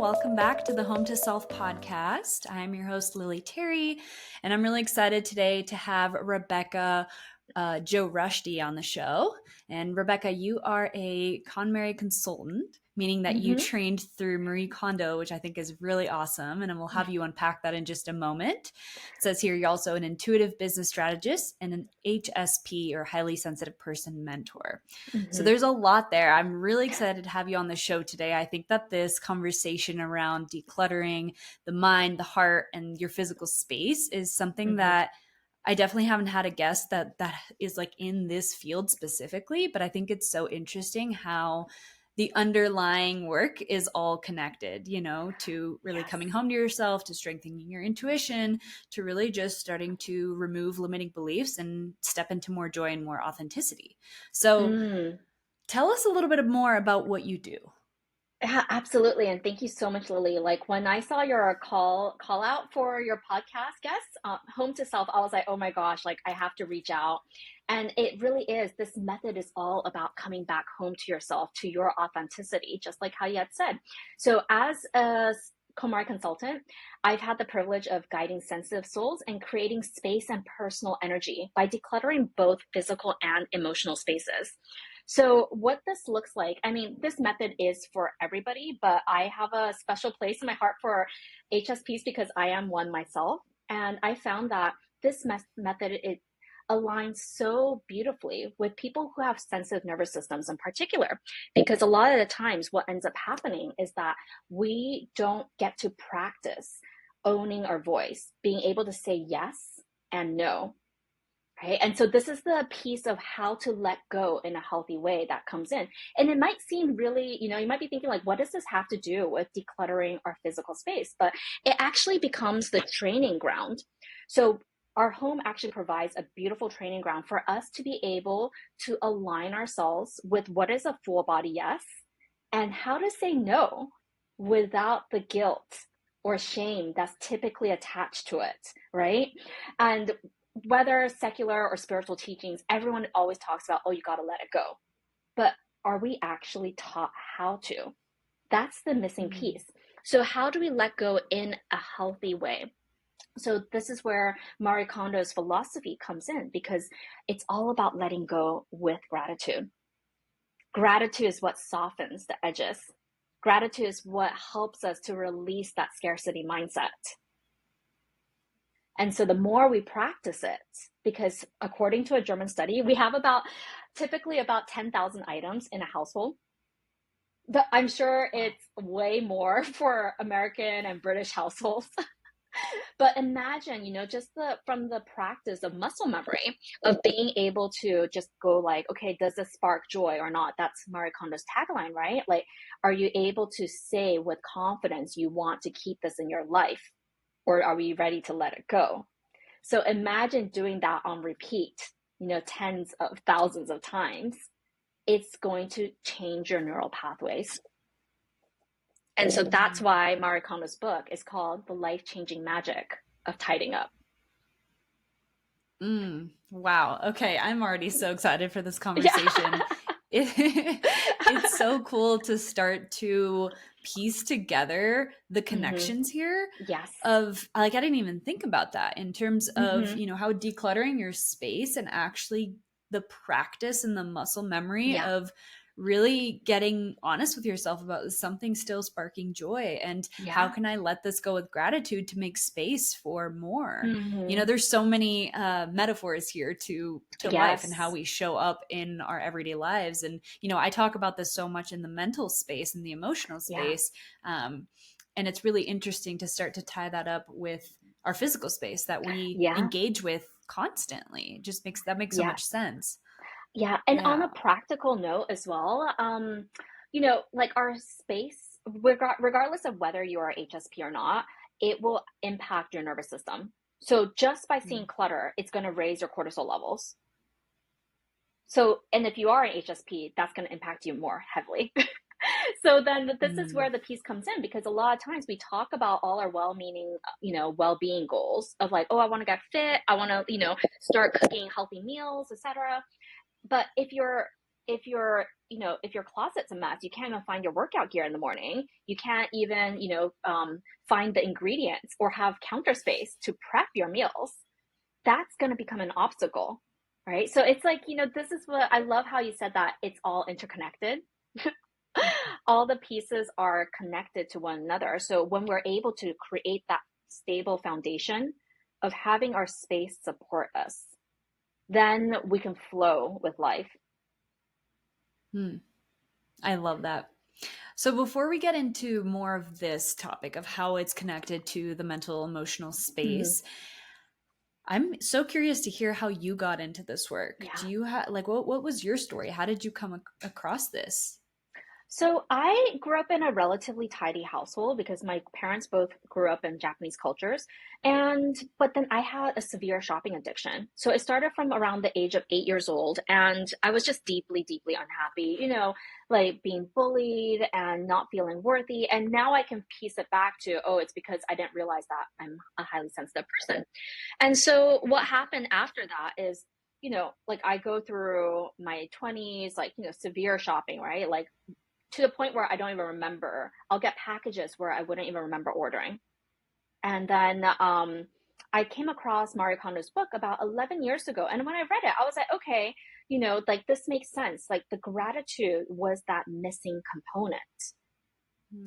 Welcome back to the Home to Self podcast. I'm your host, Lily Terry, and I'm really excited today to have Rebecca Jo-Rushdy on the show. And Rebecca, you are a KonMari consultant, meaning that you trained through Marie Kondo, which I think is really awesome. And we'll have you unpack that in just a moment. It says here you're also an intuitive business strategist and an HSP, or highly sensitive person mentor. So there's a lot there. I'm really excited to have you on the show today. I think that this conversation around decluttering the mind, the heart, and your physical space is something that I definitely haven't had a guest that is like in this field specifically, but I think it's so interesting how the underlying work is all connected, you know, to really coming home to yourself, to strengthening your intuition, to really just starting to remove limiting beliefs and step into more joy and more authenticity. So tell us a little bit more about what you do. Yeah, absolutely. And thank you so much, Lily. Like when I saw your call out for your podcast guests, Home to Self, I was like, oh my gosh, like I have to reach out. And it really is. This method is all about coming back home to yourself, to your authenticity, just like how you had said. So as a KonMari consultant, I've had the privilege of guiding sensitive souls and creating space and personal energy by decluttering both physical and emotional spaces. So what this looks like, I mean, this method is for everybody, but I have a special place in my heart for HSPs because I am one myself. And I found that this method, it aligns so beautifully with people who have sensitive nervous systems in particular, because a lot of the times what ends up happening is that we don't get to practice owning our voice, being able to say yes and no. Right. And so this is the piece of how to let go in a healthy way that comes in. And it might seem really, you might be thinking like, what does this have to do with decluttering our physical space? But it actually becomes the training ground. So our home actually provides a beautiful training ground for us to be able to align ourselves with what is a full body yes and how to say no without the guilt or shame that's typically attached to it. Right. And whether secular or spiritual teachings, everyone always talks about, oh, you got to let it go. But are we actually taught how to? That's the missing piece. So how do we let go in a healthy way? So this is where Marie Kondo's philosophy comes in, because it's all about letting go with gratitude. Gratitude is what softens the edges. Gratitude is what helps us to release that scarcity mindset. And so the more we practice it, because according to a German study, we have typically about 10,000 items in a household. But I'm sure it's way more for American and British households. But imagine, just from the practice of muscle memory, of being able to just go like, okay, does this spark joy or not? That's Marie Kondo's tagline, right? Like, are you able to say with confidence you want to keep this in your life? Or are we ready to let it go? So imagine doing that on repeat, tens of thousands of times. It's going to change your neural pathways. And so that's why Marie Kondo's book is called The Life-Changing Magic of Tidying Up. Wow. Okay. I'm already so excited for this conversation. Yeah. It's so cool to start to piece together the connections here. Yes. Of like, I didn't even think about that in terms of, how decluttering your space and actually the practice and the muscle memory of really getting honest with yourself about something still sparking joy, and how can I let this go with gratitude to make space for more. There's so many metaphors here to life and how we show up in our everyday lives. And I talk about this so much in the mental space and the emotional space, and it's really interesting to start to tie that up with our physical space that we engage with constantly. It just makes so much sense. Yeah. And on a practical note as well, like our space, regardless of whether you are HSP or not, it will impact your nervous system. So just by seeing clutter, it's going to raise your cortisol levels. So, and if you are an HSP, that's going to impact you more heavily. So then this is where the piece comes in, because a lot of times we talk about all our well-meaning, well-being goals of like, oh, I want to get fit. I want to, start cooking healthy meals, etc. But if you're if if your closet's a mess, you can't even find your workout gear in the morning. You can't even, find the ingredients or have counter space to prep your meals. That's going to become an obstacle, right? So it's like, this is what I love how you said that it's all interconnected. All the pieces are connected to one another. So when we're able to create that stable foundation of having our space support us, then we can flow with life. I love that. So before we get into more of this topic of how it's connected to the mental emotional space, I'm so curious to hear how you got into this work. Yeah. Do you have like what was your story? How did you come across this? So I grew up in a relatively tidy household because my parents both grew up in Japanese cultures. But then I had a severe shopping addiction. So it started from around the age of 8 years old. And I was just deeply, deeply unhappy, like being bullied and not feeling worthy. And now I can piece it back to, oh, it's because I didn't realize that I'm a highly sensitive person. And so what happened after that is, like I go through my 20s, like, severe shopping, right? Like to the point where I don't even remember. I'll get packages where I wouldn't even remember ordering. And then I came across Marie Kondo's book about 11 years ago. And when I read it, I was like, okay, like this makes sense. Like the gratitude was that missing component.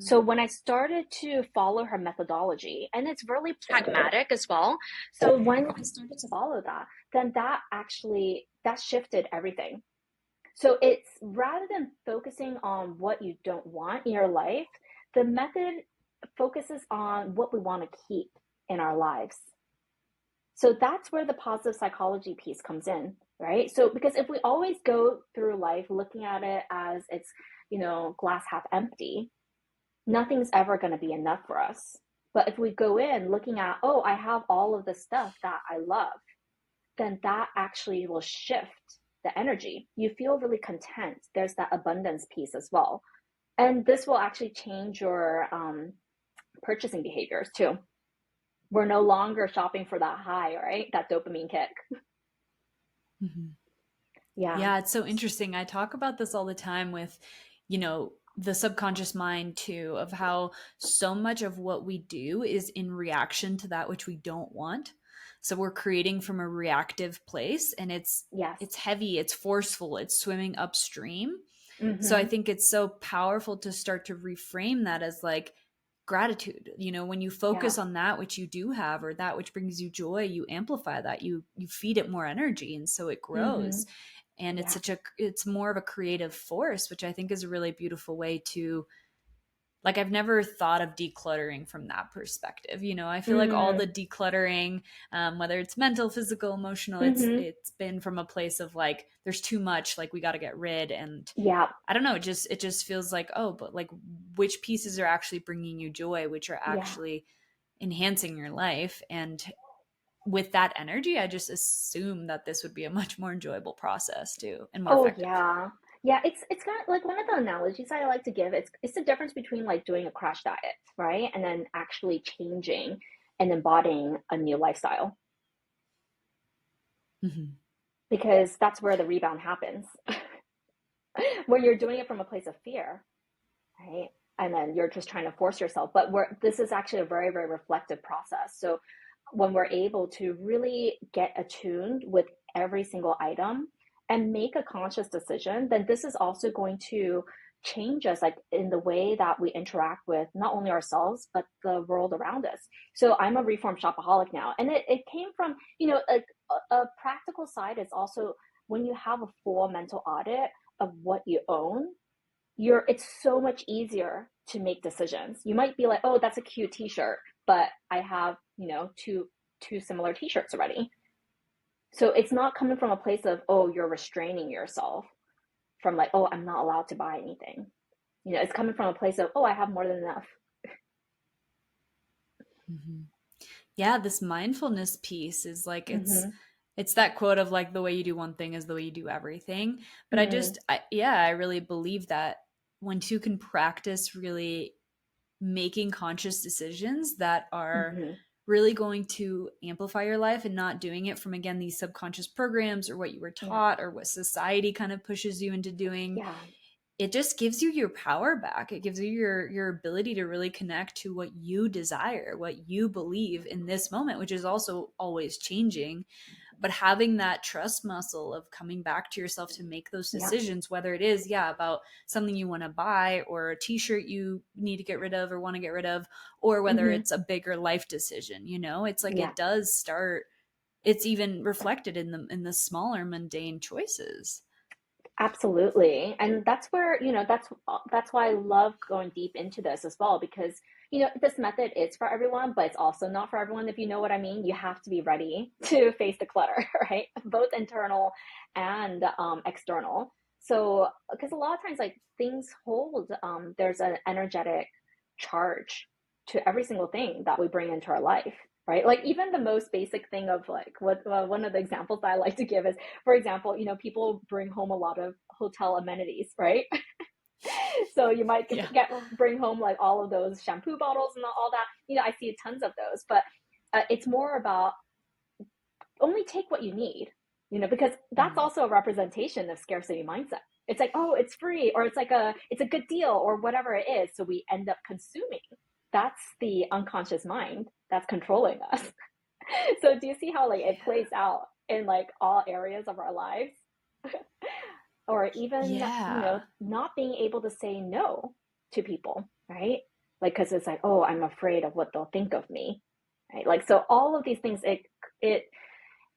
So when I started to follow her methodology, and it's really pragmatic as well. So when I started to follow that, then that shifted everything. So it's rather than focusing on what you don't want in your life, the method focuses on what we want to keep in our lives. So that's where the positive psychology piece comes in, right? So because if we always go through life looking at it as it's, glass half empty, nothing's ever going to be enough for us. But if we go in looking at, oh, I have all of the stuff that I love, then that actually will shift the energy. You feel really content. There's that abundance piece as well. And this will actually change your purchasing behaviors too. We're no longer shopping for that high, right? That dopamine kick. Mm-hmm. Yeah. Yeah, it's so interesting. I talk about this all the time with, the subconscious mind too, of how so much of what we do is in reaction to that which we don't want. So we're creating from a reactive place, and Yes. it's heavy, it's forceful, it's swimming upstream. So I Mm-hmm. think it's so powerful to start to reframe that as like gratitude. When you Yeah. focus on that which you do have, or that which brings you joy, you amplify that, you feed it more energy, and so it Mm-hmm. grows. And Yeah. it's more of a creative force, which I think is a really beautiful way to, like, I've never thought of decluttering from that perspective. I feel like all Mm. the decluttering, whether it's mental, physical, emotional, Mm-hmm. it's been from a place of like, there's too much, like we got to get rid. And Yeah. I don't know, it just feels like, oh, but like which pieces are actually bringing you joy, which are Yeah. actually enhancing your life. And with that energy, I just assume that this would be a much more enjoyable process too, and more Oh effective. yeah. Yeah, it's kind of like one of the analogies I like to give. It's the difference between like doing a crash diet, right? And then actually changing and embodying a new lifestyle. Mm-hmm. Because that's where the rebound happens. Where you're doing it from a place of fear, right? And then you're just trying to force yourself. But this is actually a very, very reflective process. So when we're able to really get attuned with every single item and make a conscious decision, then this is also going to change us, like in the way that we interact with not only ourselves but the world around us. So I'm a reformed shopaholic now, and it came from, like a practical side is also when you have a full mental audit of what you own, it's so much easier to make decisions. You might be like, oh, that's a cute t-shirt, but I have, two similar t-shirts already. So it's not coming from a place of, oh, you're restraining yourself from like, oh, I'm not allowed to buy anything. It's coming from a place of, oh, I have more than enough. Mm-hmm. Yeah, this mindfulness piece is like, Mm-hmm. it's that quote of like, the way you do one thing is the way you do everything. But Mm-hmm. I really believe that when two can practice really making conscious decisions that are Mm-hmm. really going to amplify your life and not doing it from, again, these subconscious programs or what you were Yeah. taught or what society kind of pushes you into doing, Yeah. it just gives you your power back. It gives you your ability to really connect to what you desire, what you believe in this moment, which is also always changing. But having that trust muscle of coming back to yourself to make those Yeah. decisions, whether it is, yeah, about something you want to buy or a t-shirt you need to get rid of or want to get rid of, or whether Hmm. it's a bigger life decision, it's like Yeah. it does start, it's even reflected in the smaller mundane choices. Absolutely. And that's where, that's why I love going deep into this as well, because, this method is for everyone, but it's also not for everyone, if you know what I mean. You have to be ready to face the clutter, right? Both internal and external. So, because a lot of times, like things hold, there's an energetic charge to every single thing that we bring into our life, right? Like even the most basic thing of like what one of the examples that I like to give is, for example, people bring home a lot of hotel amenities, right? So you might Yeah. bring home like all of those shampoo bottles and all that. I see tons of those, but it's more about only take what you need, because that's Mm. also a representation of scarcity mindset. It's like, oh, it's free, or it's a good deal, or whatever it is. So we end up consuming. That's the unconscious mind that's controlling us. So do you see how like it Yeah. plays out in like all areas of our lives? Or even, Yeah. not being able to say no to people, right? Like, because it's like, oh, I'm afraid of what they'll think of me, right? Like, so all of these things, it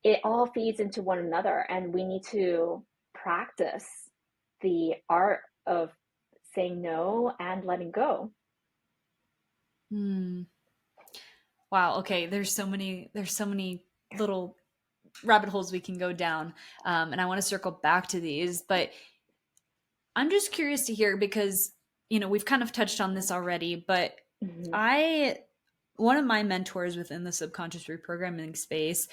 it all feeds into one another, and we need to practice the art of saying no and letting go. Hmm. Wow. Okay. There's so many little rabbit holes we can go down. And I want to circle back to these, but I'm just curious to hear because, we've kind of touched on this already, but Hmm. I, one of my mentors within the subconscious reprogramming space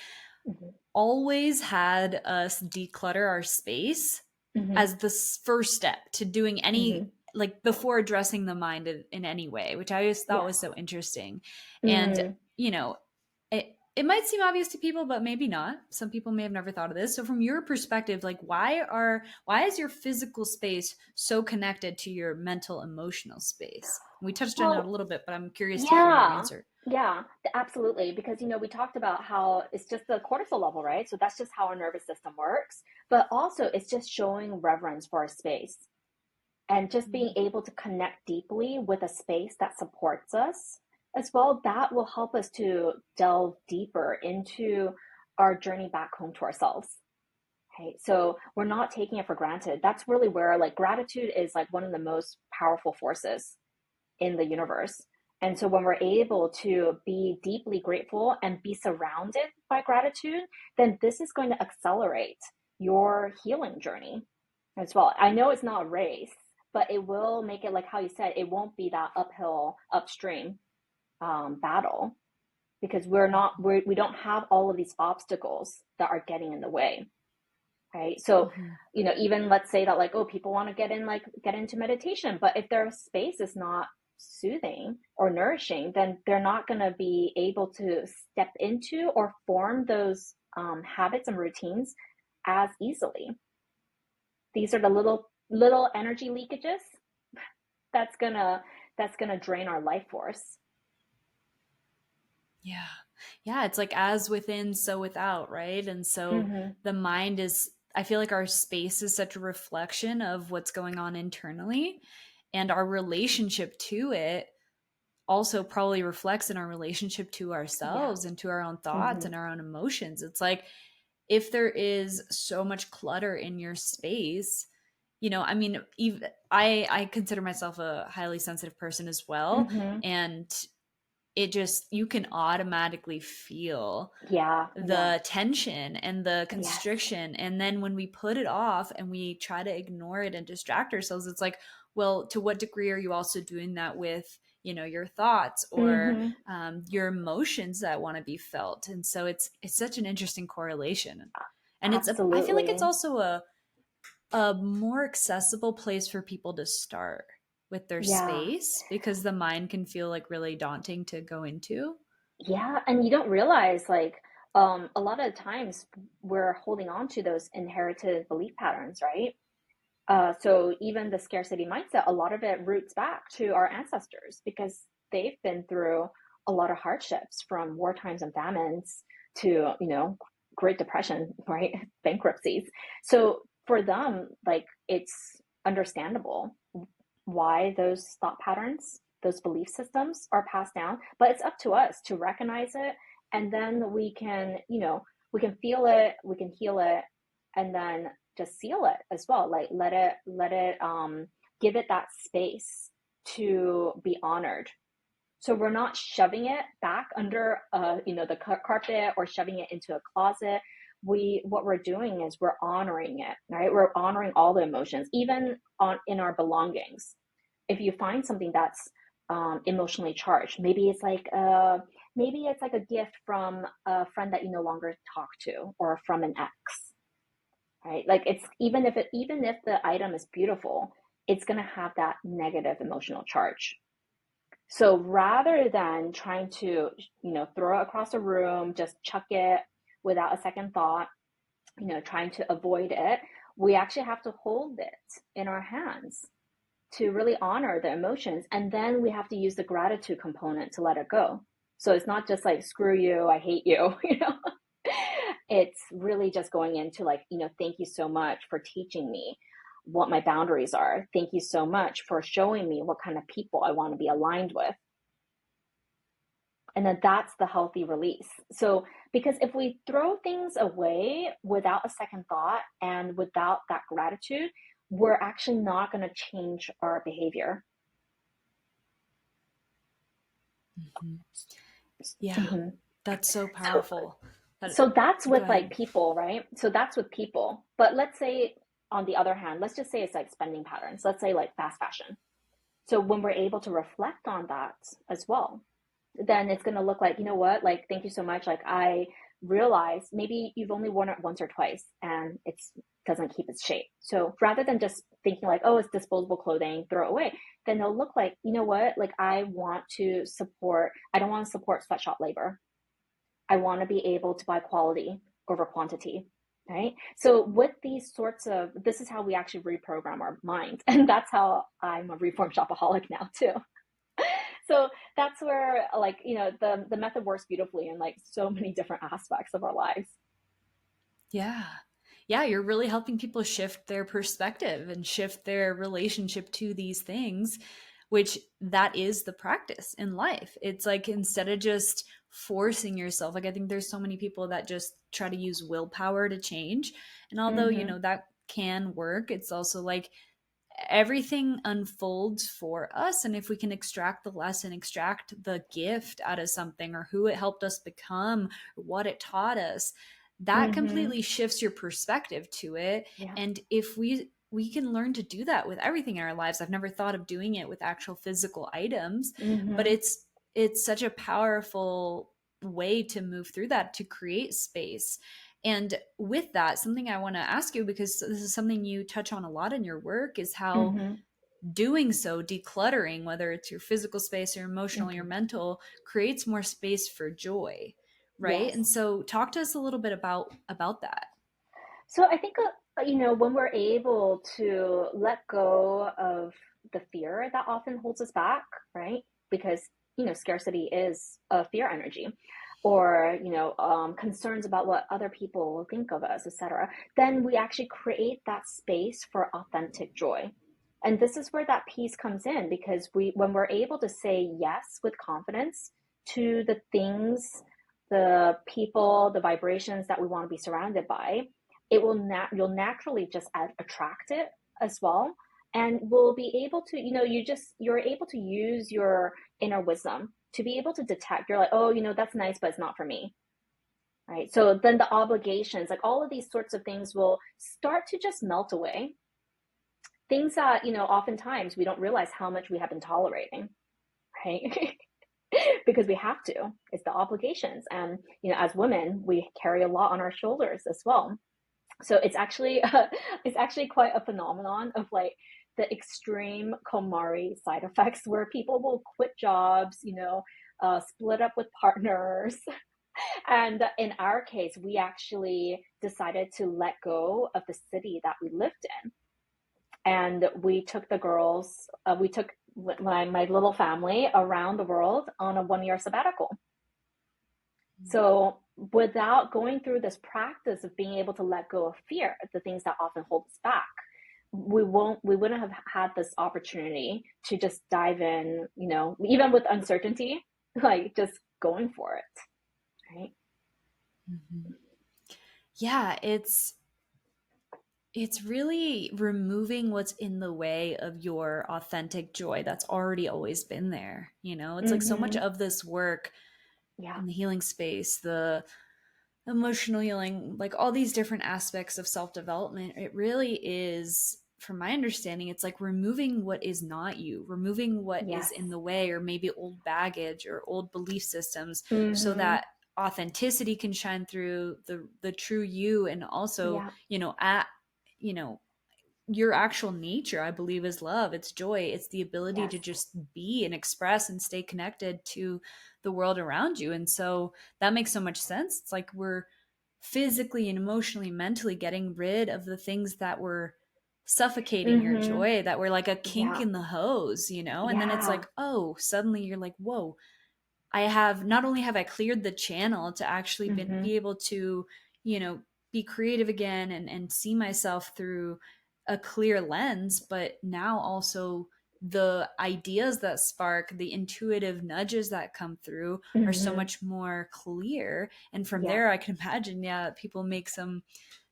Hmm. always had us declutter our space Hmm. as the first step to doing any, Hmm. like before addressing the mind in any way, which I just thought Yes. was so interesting. And, Hmm. you know, it might seem obvious to people, but maybe not. Some people may have never thought of this. So from your perspective, like why is your physical space so connected to your mental emotional space? We touched on it a Well, little bit, but I'm curious to hear your yeah, answer. yeah, absolutely. Because, we talked about how it's just the cortisol level, right? So that's just how our nervous system works. But also, it's just showing reverence for our space and just being Mm. able to connect deeply with a space that supports us as well. That will help us to delve deeper into our journey back home to ourselves. Okay, so we're not taking it for granted. That's really where like gratitude is like one of the most powerful forces in the universe. And so when we're able to be deeply grateful and be surrounded by gratitude, then this is going to accelerate your healing journey as well. I know it's not a race, but it will make it like how you said, it won't be that uphill, upstream battle, because we don't have all of these obstacles that are getting in the way. Right. So, Mm-hmm. even let's say that like, oh, people want to get into meditation, but if their space is not soothing or nourishing, then they're not going to be able to step into or form those habits and routines as easily. These are the little energy leakages that's gonna that's gonna drain our life force. Yeah. Yeah. It's like as within, so without, right? And so Mm-hmm. the mind is, I feel like our space is such a reflection of what's going on internally. And our relationship to it also probably reflects in our relationship to Yeah. ourselves and to our own thoughts Mm-hmm. and our own emotions. It's like if there is so much clutter in your space, I mean, even I consider myself a highly sensitive person as well. Mm-hmm. And it just, you can automatically feel Yeah. Yeah. the tension and the Yes. constriction. And then when we put it off and we try to ignore it and distract ourselves, it's like, well, to what degree are you also doing that with, your thoughts or Mm-hmm. your emotions that want to be felt? And so it's such an interesting correlation. And I feel like it's Absolutely. also a more accessible place for people to start with their Yeah. space because the mind can feel like really daunting to go into. Yeah, and you don't realize like a lot of the times we're holding on to those inherited belief patterns, right? So even the scarcity mindset, a lot of it roots back to our ancestors because they've been through a lot of hardships from war times and famines to, Great Depression, right? Bankruptcies. So for them, like it's understandable why those thought patterns, those belief systems are passed down, but it's up to us to recognize it. And then we can feel it, we can heal it, and then just seal it as well. Like let it, give it that space to be honored. So we're not shoving it back under, the carpet or shoving it into a closet. What we're doing is we're honoring it, right? We're honoring all the emotions, even in our belongings. If you find something that's emotionally charged, maybe it's like a gift from a friend that you no longer talk to, or from an ex, right? Like it's even if the item is beautiful, it's gonna have that negative emotional charge. So rather than trying to, throw it across a room, just chuck it without a second thought, trying to avoid it, we actually have to hold it in our hands to really honor the emotions. And then we have to use the gratitude component to let it go. So it's not just like, screw you, I hate you, It's really just going into like, thank you so much for teaching me what my boundaries are. Thank you so much for showing me what kind of people I want to be aligned with. And then that's the healthy release. So, because if we throw things away without a second thought and without that gratitude, we're actually not going to change our behavior. Mm-hmm. Yeah, Mm-hmm. that's so So, powerful. so that's Go with like ahead. people, right? So that's with people. But let's say, on the other hand, let's just say it's like spending patterns. Let's say like fast fashion. So when we're able to reflect on that as well, then it's going to look like, what, like, thank you so much. Like, I realize maybe you've only worn it once or twice and it doesn't keep its shape. So rather than just thinking like, oh, it's disposable clothing, throw it away, then they'll look like, what, like, I don't want to support sweatshop labor. I want to be able to buy quality over quantity. Right. So with these sorts of, this is how we actually reprogram our minds. And that's how I'm a reformed shopaholic now too. So that's where, like, the method works beautifully in like so many different aspects of our lives. Yeah. Yeah, you're really helping people shift their perspective and shift their relationship to these things, which that is the practice in life. It's like instead of just forcing yourself, like I think there's so many people that just try to use willpower to change. And although, Mm-hmm. that can work, it's also like everything unfolds for us, and if we can extract the lesson, extract the gift out of something, or who it helped us become, what it taught us, that Mm-hmm. completely shifts your perspective to it. Yeah. And if we can learn to do that with everything in our lives. I've never thought of doing it with actual physical items, but Mm-hmm. it's such a powerful way to move through that, to create space. And with that, something I want to ask you, because this is something you touch on a lot in your work, is how Mm-hmm. doing so, decluttering, whether it's your physical space or emotional or Mm-hmm. mental, creates more space for joy, right? And Yes. so talk to us a little bit about that. So I think, when we're able to let go of the fear that often holds us back, right? Because, scarcity is a fear energy, or, concerns about what other people will think of us, etc. Then we actually create that space for authentic joy. And this is where that peace comes in, because when we're able to say yes with confidence to the things, the people, the vibrations that we want to be surrounded by, you'll naturally just attract it as well. And we'll be able to, you're able to use your inner wisdom to be able to detect. You're like, oh, that's nice, but it's not for me, right? So then the obligations, like all of these sorts of things, will start to just melt away. Things that, oftentimes we don't realize how much we have been tolerating, right? Because we have to. It's the obligations. And, as women, we carry a lot on our shoulders as well. So it's actually it's actually quite a phenomenon of like the extreme KonMari side effects, where people will quit jobs, split up with partners. And in our case, we actually decided to let go of the city that we lived in. And we took the girls, we took my little family around the world on a 1 year sabbatical. So without going through this practice of being able to let go of fear, the things that often hold us back, we wouldn't have had this opportunity to just dive in, even with uncertainty, like just going for it, right? Mm-hmm. Yeah, it's really removing what's in the way of your authentic joy that's already always been there. It's like so much Mm-hmm. of this work Yeah. in the healing space, the emotional healing, like all these different aspects of self-development, it really is, from my understanding, it's like removing what is not you, removing what is Yes. in the way, or maybe old baggage or old belief systems, so Mm-hmm. that authenticity can shine through the true you. And also, Yeah. at you know your actual nature, I believe, is love. It's joy. It's the ability Yes. to just be and express and stay connected to the world around you. And so that makes so much sense. It's like we're physically and emotionally, mentally getting rid of the things that were suffocating your Mm-hmm. joy, that were like a kink Yeah. in the hose. And then it's Yeah. like, oh, suddenly you're like, whoa, I have not only have I cleared the channel to actually Mm-hmm. be able to, you know, be creative again and see myself through a clear lens, but now also the ideas that spark, the intuitive nudges that come through are so Mm-hmm. much more clear. And from Yeah. there, I can imagine, yeah, people make some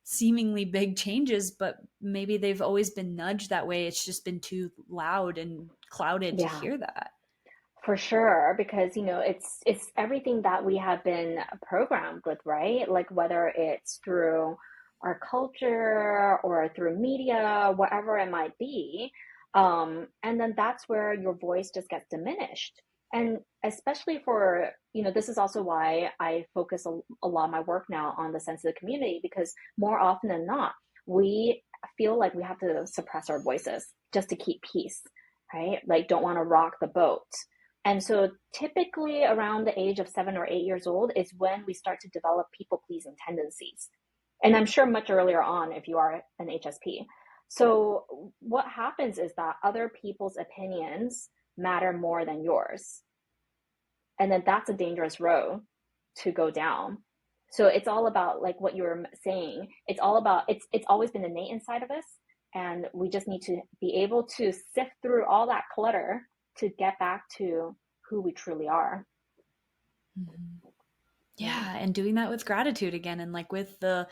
seemingly big changes, but maybe they've always been nudged that way. It's just been too loud and clouded to Yeah. hear that. For sure, because it's everything that we have been programmed with, right? Like whether it's through our culture or through media, whatever it might be. And then that's where your voice just gets diminished. And especially for, this is also why I focus a lot of my work now on the sensitive community, because more often than not, we feel like we have to suppress our voices just to keep peace, right? Like don't want to rock the boat. And so typically around the age of 7 or 8 years old is when we start to develop people pleasing tendencies. And I'm sure much earlier on if you are an HSP. So what happens is that other people's opinions matter more than yours. And then that's a dangerous road to go down. So it's all about, like what you were saying, it's all about, it's always been innate inside of us. And we just need to be able to sift through all that clutter to get back to who we truly are. Mm-hmm. Yeah. Yeah, and doing that with gratitude again, and like with the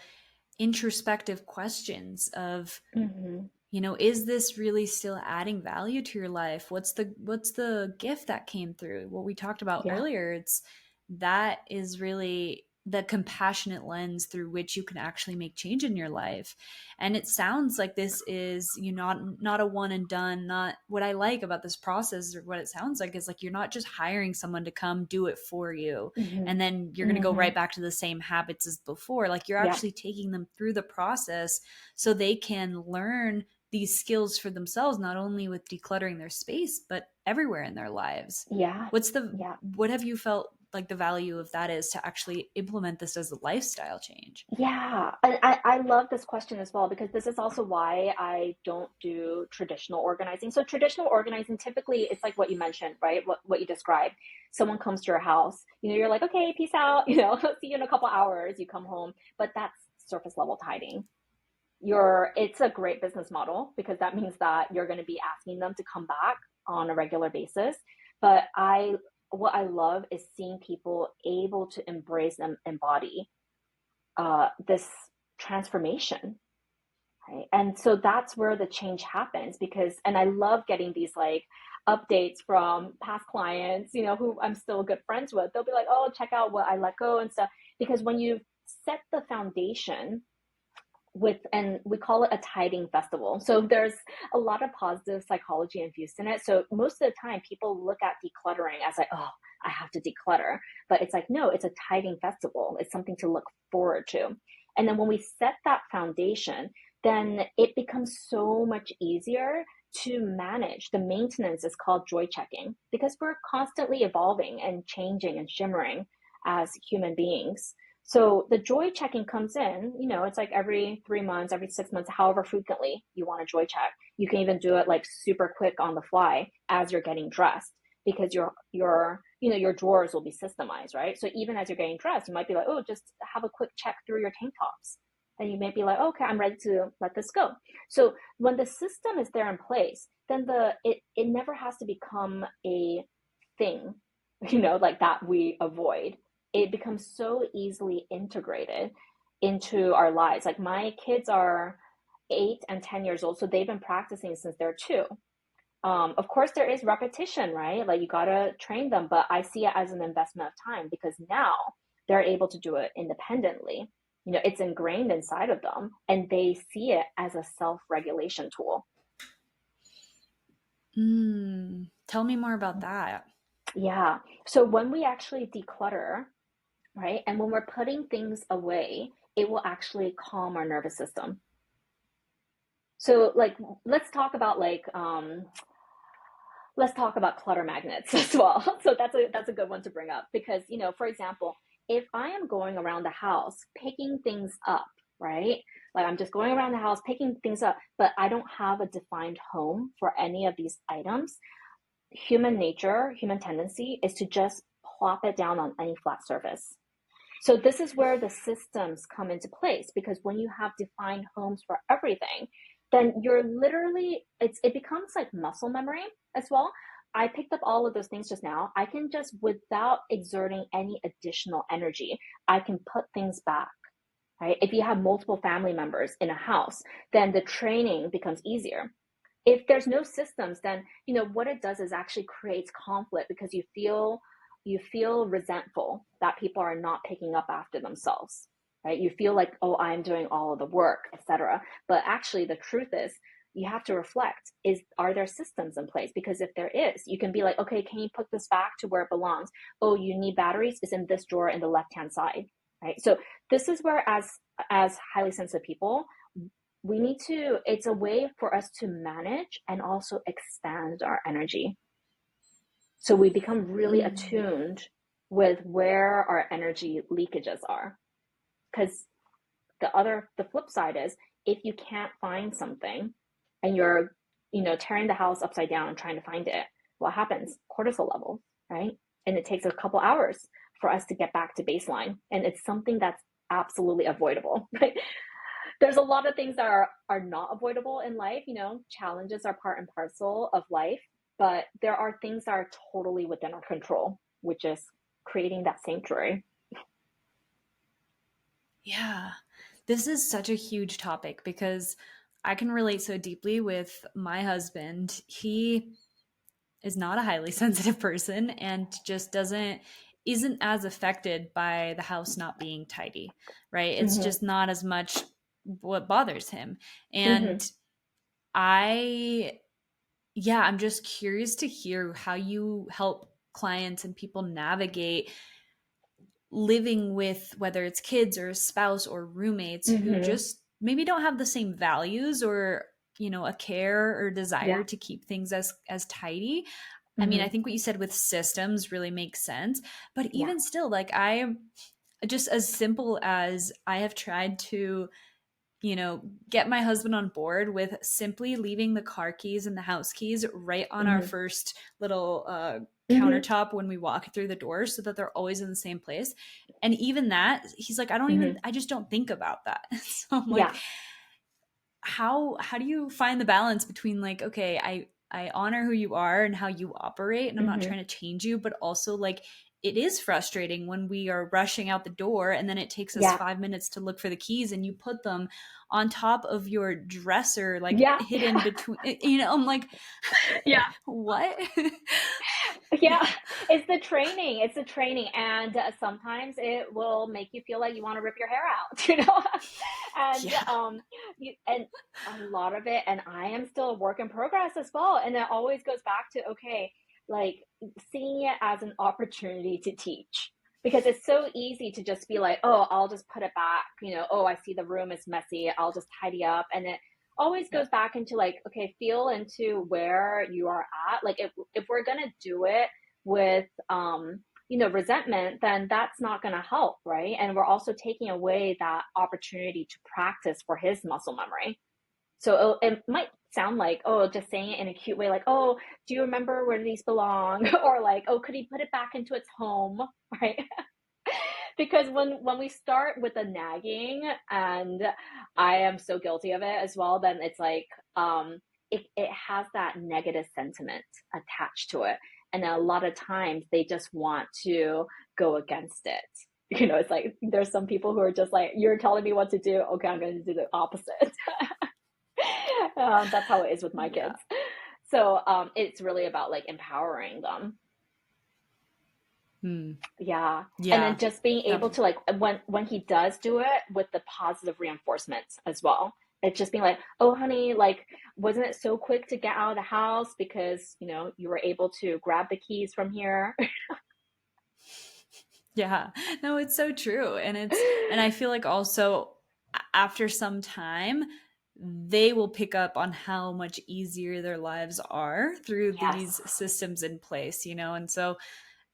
introspective questions of, Mm-hmm. is this really still adding value to your life? What's the gift that came through? What we talked about Yeah. earlier, it's that is really the compassionate lens through which you can actually make change in your life. And it sounds like this is not a one and done. Not what I like about this process, or what it sounds like is like you're not just hiring someone to come do it for you Mm-hmm. and then you're going to go Mm-hmm. right back to the same habits as before. Like you're Yeah. actually taking them through the process so they can learn these skills for themselves, not only with decluttering their space, but everywhere in their lives. Yeah. Yeah. What have you felt like the value of that is to actually implement this as a lifestyle change? Yeah, and I love this question as well, because this is also why I don't do traditional organizing. So traditional organizing, typically it's like what you mentioned, right? What you described. Someone comes to your house, you're like, okay, peace out, see you in a couple hours, you come home, but that's surface level tidying. It's a great business model because that means that you're going to be asking them to come back on a regular basis. But what I love is seeing people able to embrace and embody this transformation, right? And so that's where the change happens, and I love getting these like updates from past clients, who I'm still good friends with. They'll be like, oh, check out what I let go and stuff. Because when you set the foundation and we call it a tidying festival. So there's a lot of positive psychology infused in it. So most of the time people look at decluttering as like, oh, I have to declutter. But it's like, no, it's a tidying festival. It's something to look forward to. And then when we set that foundation, then it becomes so much easier to manage. The maintenance is called joy checking because we're constantly evolving and changing and shimmering as human beings. So the joy checking comes in, it's like every 3 months, every 6 months, however frequently you want to joy check. You can even do it like super quick on the fly as you're getting dressed because your drawers will be systemized, right? So even as you're getting dressed, you might be like, oh, just have a quick check through your tank tops. Then you may be like, okay, I'm ready to let this go. So when the system is there in place, then it never has to become a thing, like that we avoid. It becomes so easily integrated into our lives. Like my kids are 8 and 10 years old, so they've been practicing since they're 2. Of course, there is repetition, right? Like you gotta train them, but I see it as an investment of time because now they're able to do it independently. It's ingrained inside of them, and they see it as a self-regulation tool. Tell me more about that. Yeah. So when we actually declutter, right, and when we're putting things away, it will actually calm our nervous system. So like, let's talk about clutter magnets as well. So that's a good one to bring up because, for example, if I am going around the house picking things up, right? Like I'm just going around the house picking things up, but I don't have a defined home for any of these items. Human nature, human tendency is to just plop it down on any flat surface. So this is where the systems come into place because when you have defined homes for everything, then you're literally, it becomes like muscle memory as well. I picked up all of those things just now. I can just, without exerting any additional energy, I can put things back, right? If you have multiple family members in a house, then the training becomes easier. If there's no systems, then, what it does is actually creates conflict because you feel resentful that people are not picking up after themselves, right? You feel like, oh, I'm doing all of the work, etc. But actually, the truth is, you have to reflect: are there systems in place? Because if there is, you can be like, okay, can you put this back to where it belongs? Oh, you need batteries? It's in this drawer in the left-hand side, right? So this is where, as highly sensitive people, we need to. It's a way for us to manage and also expand our energy. So we become really attuned with where our energy leakages are. Because the flip side is, if you can't find something and you're, tearing the house upside down and trying to find it, what happens? Cortisol level, right? And it takes a couple hours for us to get back to baseline. And it's something that's absolutely avoidable, right? There's a lot of things that are not avoidable in life. Challenges are part and parcel of life, but there are things that are totally within our control, which is creating that sanctuary. Yeah, this is such a huge topic because I can relate so deeply with my husband. He is not a highly sensitive person and just isn't as affected by the house not being tidy, right? It's just not as much what bothers him. And I yeah, I'm just curious to hear how you help clients and people navigate living with whether it's kids or a spouse or roommates who just maybe don't have the same values or a care or desire to keep things as tidy. I mean, I think what you said with systems really makes sense, but even still, like I just as simple as I have tried to get my husband on board with simply leaving the car keys and the house keys right on our first little countertop when we walk through the doors so that they're always in the same place. And even that, he's like, I just don't think about that. So I'm like, how do you find the balance between like, okay, I honor who you are and how you operate, and I'm not trying to change you, but also like it is frustrating when we are rushing out the door and then it takes us 5 minutes to look for the keys and you put them on top of your dresser, like hidden between, I'm like, what? It's the training. It's the training. And sometimes it will make you feel like you want to rip your hair out, and, and a lot of it, and I am still a work in progress as well. And it always goes back to, okay, like seeing it as an opportunity to teach, because it's so easy to just be like, oh, I'll just put it back. Oh, I see the room is messy, I'll just tidy up. And always Yep. goes back into like, okay, feel into where you are at. Like if we're gonna do it with resentment, then that's not gonna help, right? And we're also taking away that opportunity to practice for his muscle memory. So it might sound like, oh, just saying it in a cute way, like, oh, do you remember where these belong? Or like, oh, could he put it back into its home? Right? Because when we start with the nagging, and I am so guilty of it as well, then it's like it has that negative sentiment attached to it. And a lot of times they just want to go against it. It's like there's some people who are just like, you're telling me what to do. Okay, I'm going to do the opposite. That's how it is with my Yeah. kids. So it's really about like empowering them. Hmm. Yeah. And then Yeah. just being That, able to like when he does do it with the positive reinforcements as well. It's just being like, oh honey, like wasn't it so quick to get out of the house because, you were able to grab the keys from here? yeah. No, it's so true. And I feel like also after some time, they will pick up on how much easier their lives are through Yes. these systems in place, And so,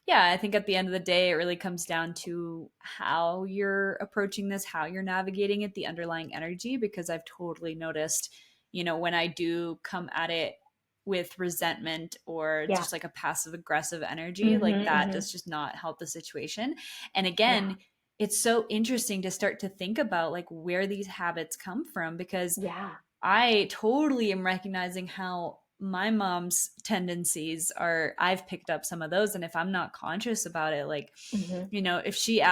yeah, I think at the end of the day, it really comes down to how you're approaching this, how you're navigating it, the underlying energy, because I've totally noticed, when I do come at it with resentment or Yeah. just like a passive aggressive energy, like Mm-hmm, that mm-hmm. does just not help the situation. And Yeah. again, it's so interesting to start to think about like where these habits come from, because Yeah. I totally am recognizing how my mom's tendencies are. I've picked up some of those. And if I'm not conscious about it, like, Mm-hmm. if she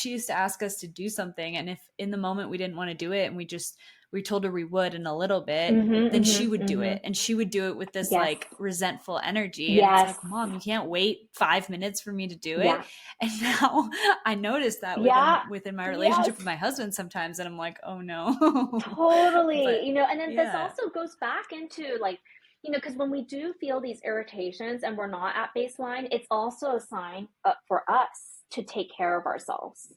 used to ask us to do something, and if in the moment we didn't want to do it and we told her we would in a little bit, Mm-hmm, then she mm-hmm, would do mm-hmm. it. And she would do it with this Yes. like resentful energy. And it's Yes. like, Mom, you can't wait 5 minutes for me to do it. Yeah. And now I notice that within Yeah. within my Yes. relationship with my husband sometimes. And I'm like, oh no. Totally. But And then this yeah. also goes back into like, because when we do feel these irritations and we're not at baseline, it's also a sign for us to take care of ourselves,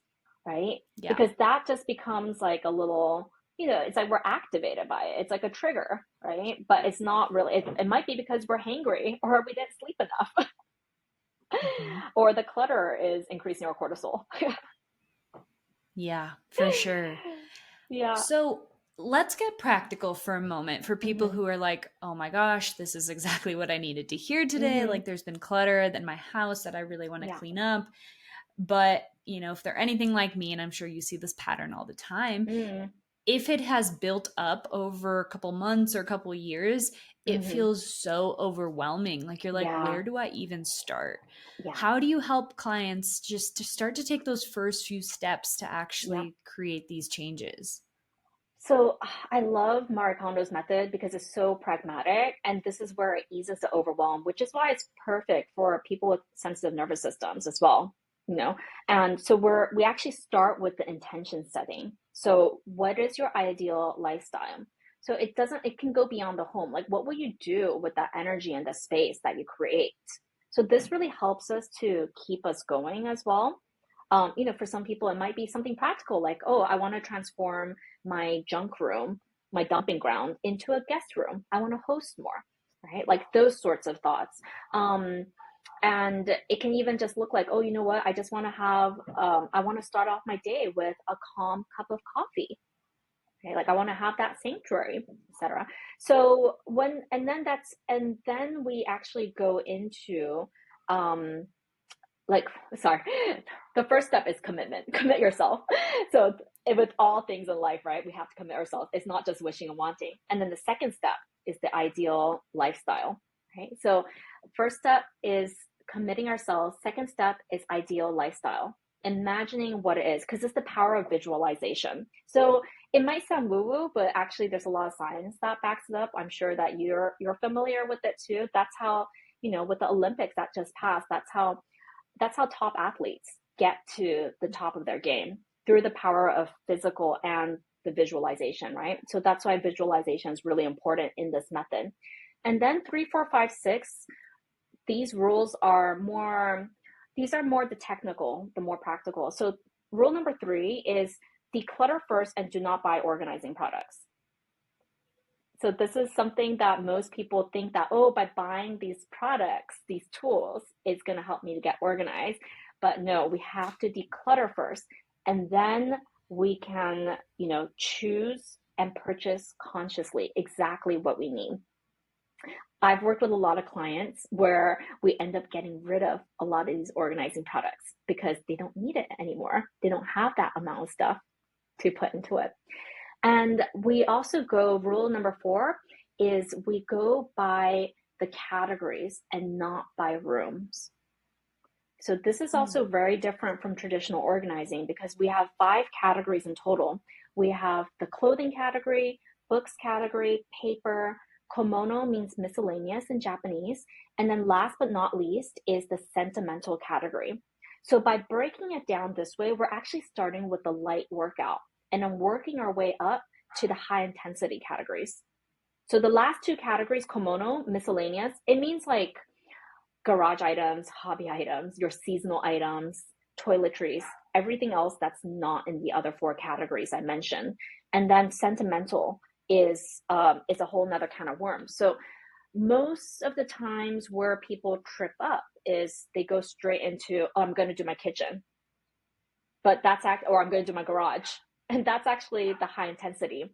right? Yeah. Because that just becomes like a little, it's like we're activated by it. It's like a trigger, right? But it's not really, it might be because we're hangry or we didn't sleep enough Mhm. or the clutter is increasing our cortisol. Yeah, for sure. Yeah. So let's get practical for a moment for people Hmm. who are like, oh my gosh, this is exactly what I needed to hear today. Hmm. Like, there's been clutter in my house that I really want to Yeah. clean up. But, if they're anything like me, and I'm sure you see this pattern all the time, Mm. if it has built up over a couple months or a couple years, it Hmm. feels so overwhelming. Like, you're like, Yeah. where do I even start? Yeah. How do you help clients just to start to take those first few steps to Yeah. actually create these changes? So I love Marie Kondo's method because it's so pragmatic, and this is where it eases the overwhelm, which is why it's perfect for people with sensitive nervous systems as well. You know, and so we actually start with the intention setting. So what is your ideal lifestyle? So it can go beyond the home. Like what will you do with that energy and the space that you create? So this really helps us to keep us going as well. For some people, it might be something practical like, oh, I want to transform my junk room, my dumping ground, into a guest room. I want to host more, right? Like those sorts of thoughts. Um, and it can even just look like, oh, you know what? I just want to I want to start off my day with a calm cup of coffee. Okay, like I want to have that sanctuary, etc. So and then we actually go into um, like sorry the first step is commitment. Commit yourself. So with all things in life, right, we have to commit ourselves. It's not just wishing and wanting. And then the second step is the ideal lifestyle, right? So first step is committing ourselves. Second step is ideal lifestyle, imagining what it is, because it's the power of visualization. So it might sound woo woo, but actually there's a lot of science that backs it up. I'm sure that you're familiar with it too. That's how, with the Olympics that just passed, that's how top athletes get to the top of their game, through the power of physical and the visualization, right? So that's why visualization is really important in this method. And then 3, 4, 5, 6, these rules are more, these are more the technical, the more practical. So rule number 3 is declutter first and do not buy organizing products. So this is something that most people think that, oh, by buying these products, these tools, it's going to help me to get organized. But no, we have to declutter first. And then we can, choose and purchase consciously exactly what we need. I've worked with a lot of clients where we end up getting rid of a lot of these organizing products because they don't need it anymore. They don't have that amount of stuff to put into it. And we also go, rule number 4 is we go by the categories and not by rooms. So this is also very different from traditional organizing because we have 5 categories in total. We have the clothing category, books category, paper, komono means miscellaneous in Japanese, and then last but not least is the sentimental category. So by breaking it down this way, we're actually starting with the light workout and then working our way up to the high intensity categories. So the last 2 categories, komono, miscellaneous, it means like garage items, hobby items, your seasonal items, toiletries, everything else that's not in the other 4 categories I mentioned. And then sentimental is a whole nother kind of worm. So most of the times where people trip up is they go straight into, oh, I'm going to do my kitchen, but or I'm going to do my garage. And that's actually the high intensity.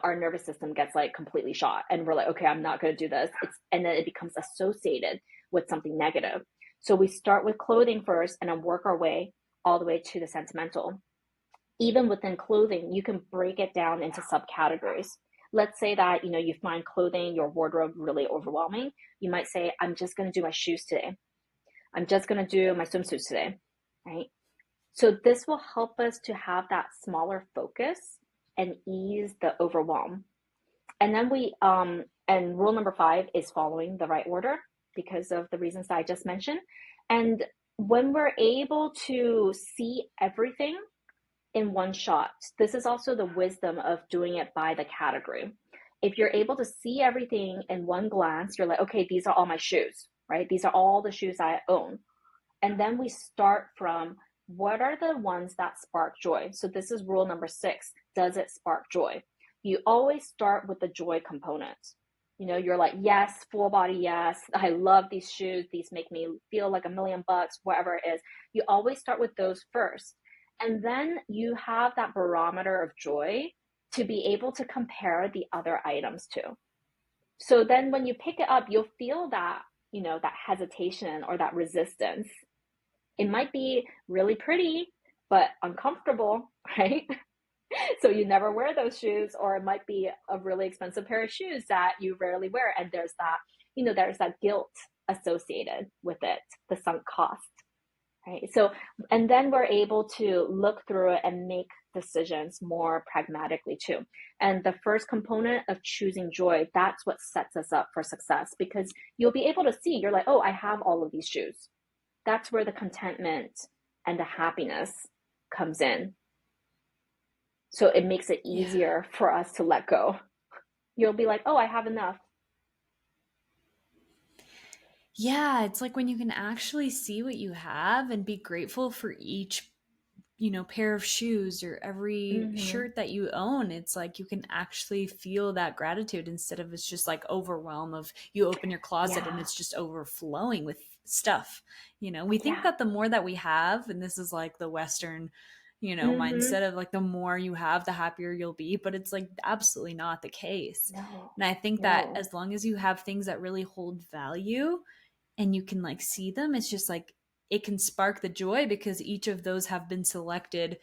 Our nervous system gets like completely shot and we're like, okay, I'm not going to do this. And then it becomes associated with something negative. So we start with clothing first and then work our way all the way to the sentimental. Even within clothing, you can break it down into subcategories. Let's say that, you find clothing, your wardrobe really overwhelming. You might say, I'm just going to do my shoes today. I'm just going to do my swimsuits today, right? So this will help us to have that smaller focus and ease the overwhelm. And then and rule number 5 is following the right order because of the reasons that I just mentioned. And when we're able to see everything in one shot, this is also the wisdom of doing it by the category. If you're able to see everything in one glance, you're like, okay, these are all my shoes, right? These are all the shoes I own. And then we start from what are the ones that spark joy? So this is rule number 6. Does it spark joy? You always start with the joy component. You're like, yes, full body, yes. I love these shoes. These make me feel like $1,000,000, whatever it is. You always start with those first. And then you have that barometer of joy to be able to compare the other items to. So then when you pick it up, you'll feel that, that hesitation or that resistance. It might be really pretty, but uncomfortable, right? So you never wear those shoes, or it might be a really expensive pair of shoes that you rarely wear. And there's that guilt associated with it, the sunk cost, right? So, and then we're able to look through it and make decisions more pragmatically too. And the first component of choosing joy, that's what sets us up for success because you'll be able to see, you're like, oh, I have all of these shoes. That's where the contentment and the happiness comes in. So it makes it easier for us to let go. You'll be like, oh, I have enough. Yeah, it's like when you can actually see what you have and be grateful for each, pair of shoes or every shirt that you own. It's like you can actually feel that gratitude instead of it's just like overwhelm of you open your closet and it's just overflowing with stuff. We think that the more that we have, and this is like the Western mindset of like the more you have, the happier you'll be. But it's like absolutely not the case. No, and I think that as long as you have things that really hold value and you can like see them, it's just like it can spark the joy because each of those have been selected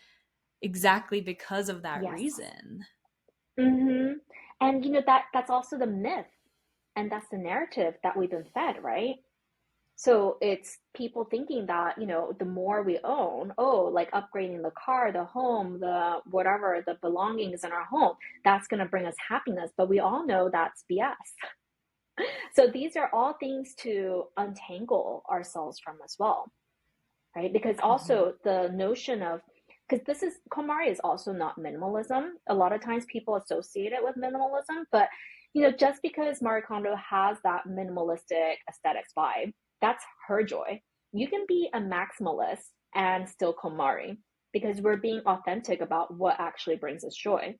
exactly because of that reason. And that's also the myth, and that's the narrative that we've been fed, right? So it's people thinking that, the more we own, like upgrading the car, the home, the whatever, the belongings in our home, that's going to bring us happiness. But we all know that's BS. So these are all things to untangle ourselves from as well, right? Because also the notion of, because KonMari is also not minimalism. A lot of times people associate it with minimalism, but just because Marie Kondo has that minimalistic aesthetics vibe, that's her joy. You can be a maximalist and still KonMari because we're being authentic about what actually brings us joy,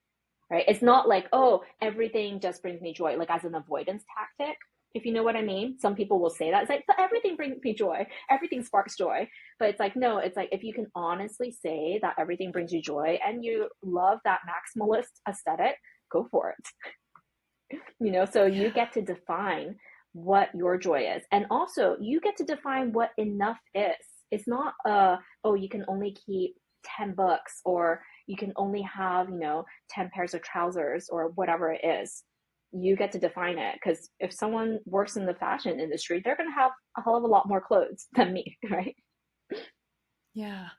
right? It's not like, oh, everything just brings me joy, like as an avoidance tactic, if you know what I mean. Some people will say that. It's like, but everything brings me joy. Everything sparks joy. But it's like, no, it's like, if you can honestly say that everything brings you joy and you love that maximalist aesthetic, go for it. So you Yeah. get to define what your joy is. And also you get to define what enough is. It's not, oh, you can only keep 10 books, or you can only have, 10 pairs of trousers, or whatever it is. You get to define it, because if someone works in the fashion industry, they're going to have a hell of a lot more clothes than me, right? Yeah.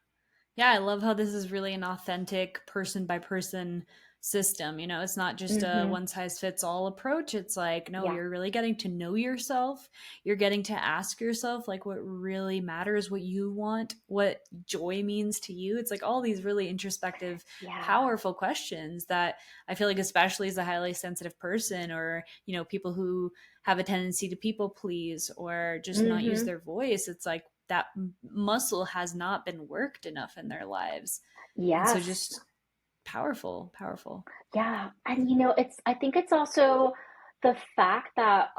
Yeah, I love how this is really an authentic person by person system. It's not just a Mm-hmm. one size fits all approach. It's like, no, Yeah. you're really getting to know yourself. You're getting to ask yourself, like, what really matters, what you want, what joy means to you. It's like all these really introspective, Yeah. powerful questions that I feel like, especially as a highly sensitive person, or, people who have a tendency to people please or just not use Mm-hmm. their voice, it's like, that muscle has not been worked enough in their lives. And so Yes. just powerful, powerful. Yeah, and I think it's also the fact that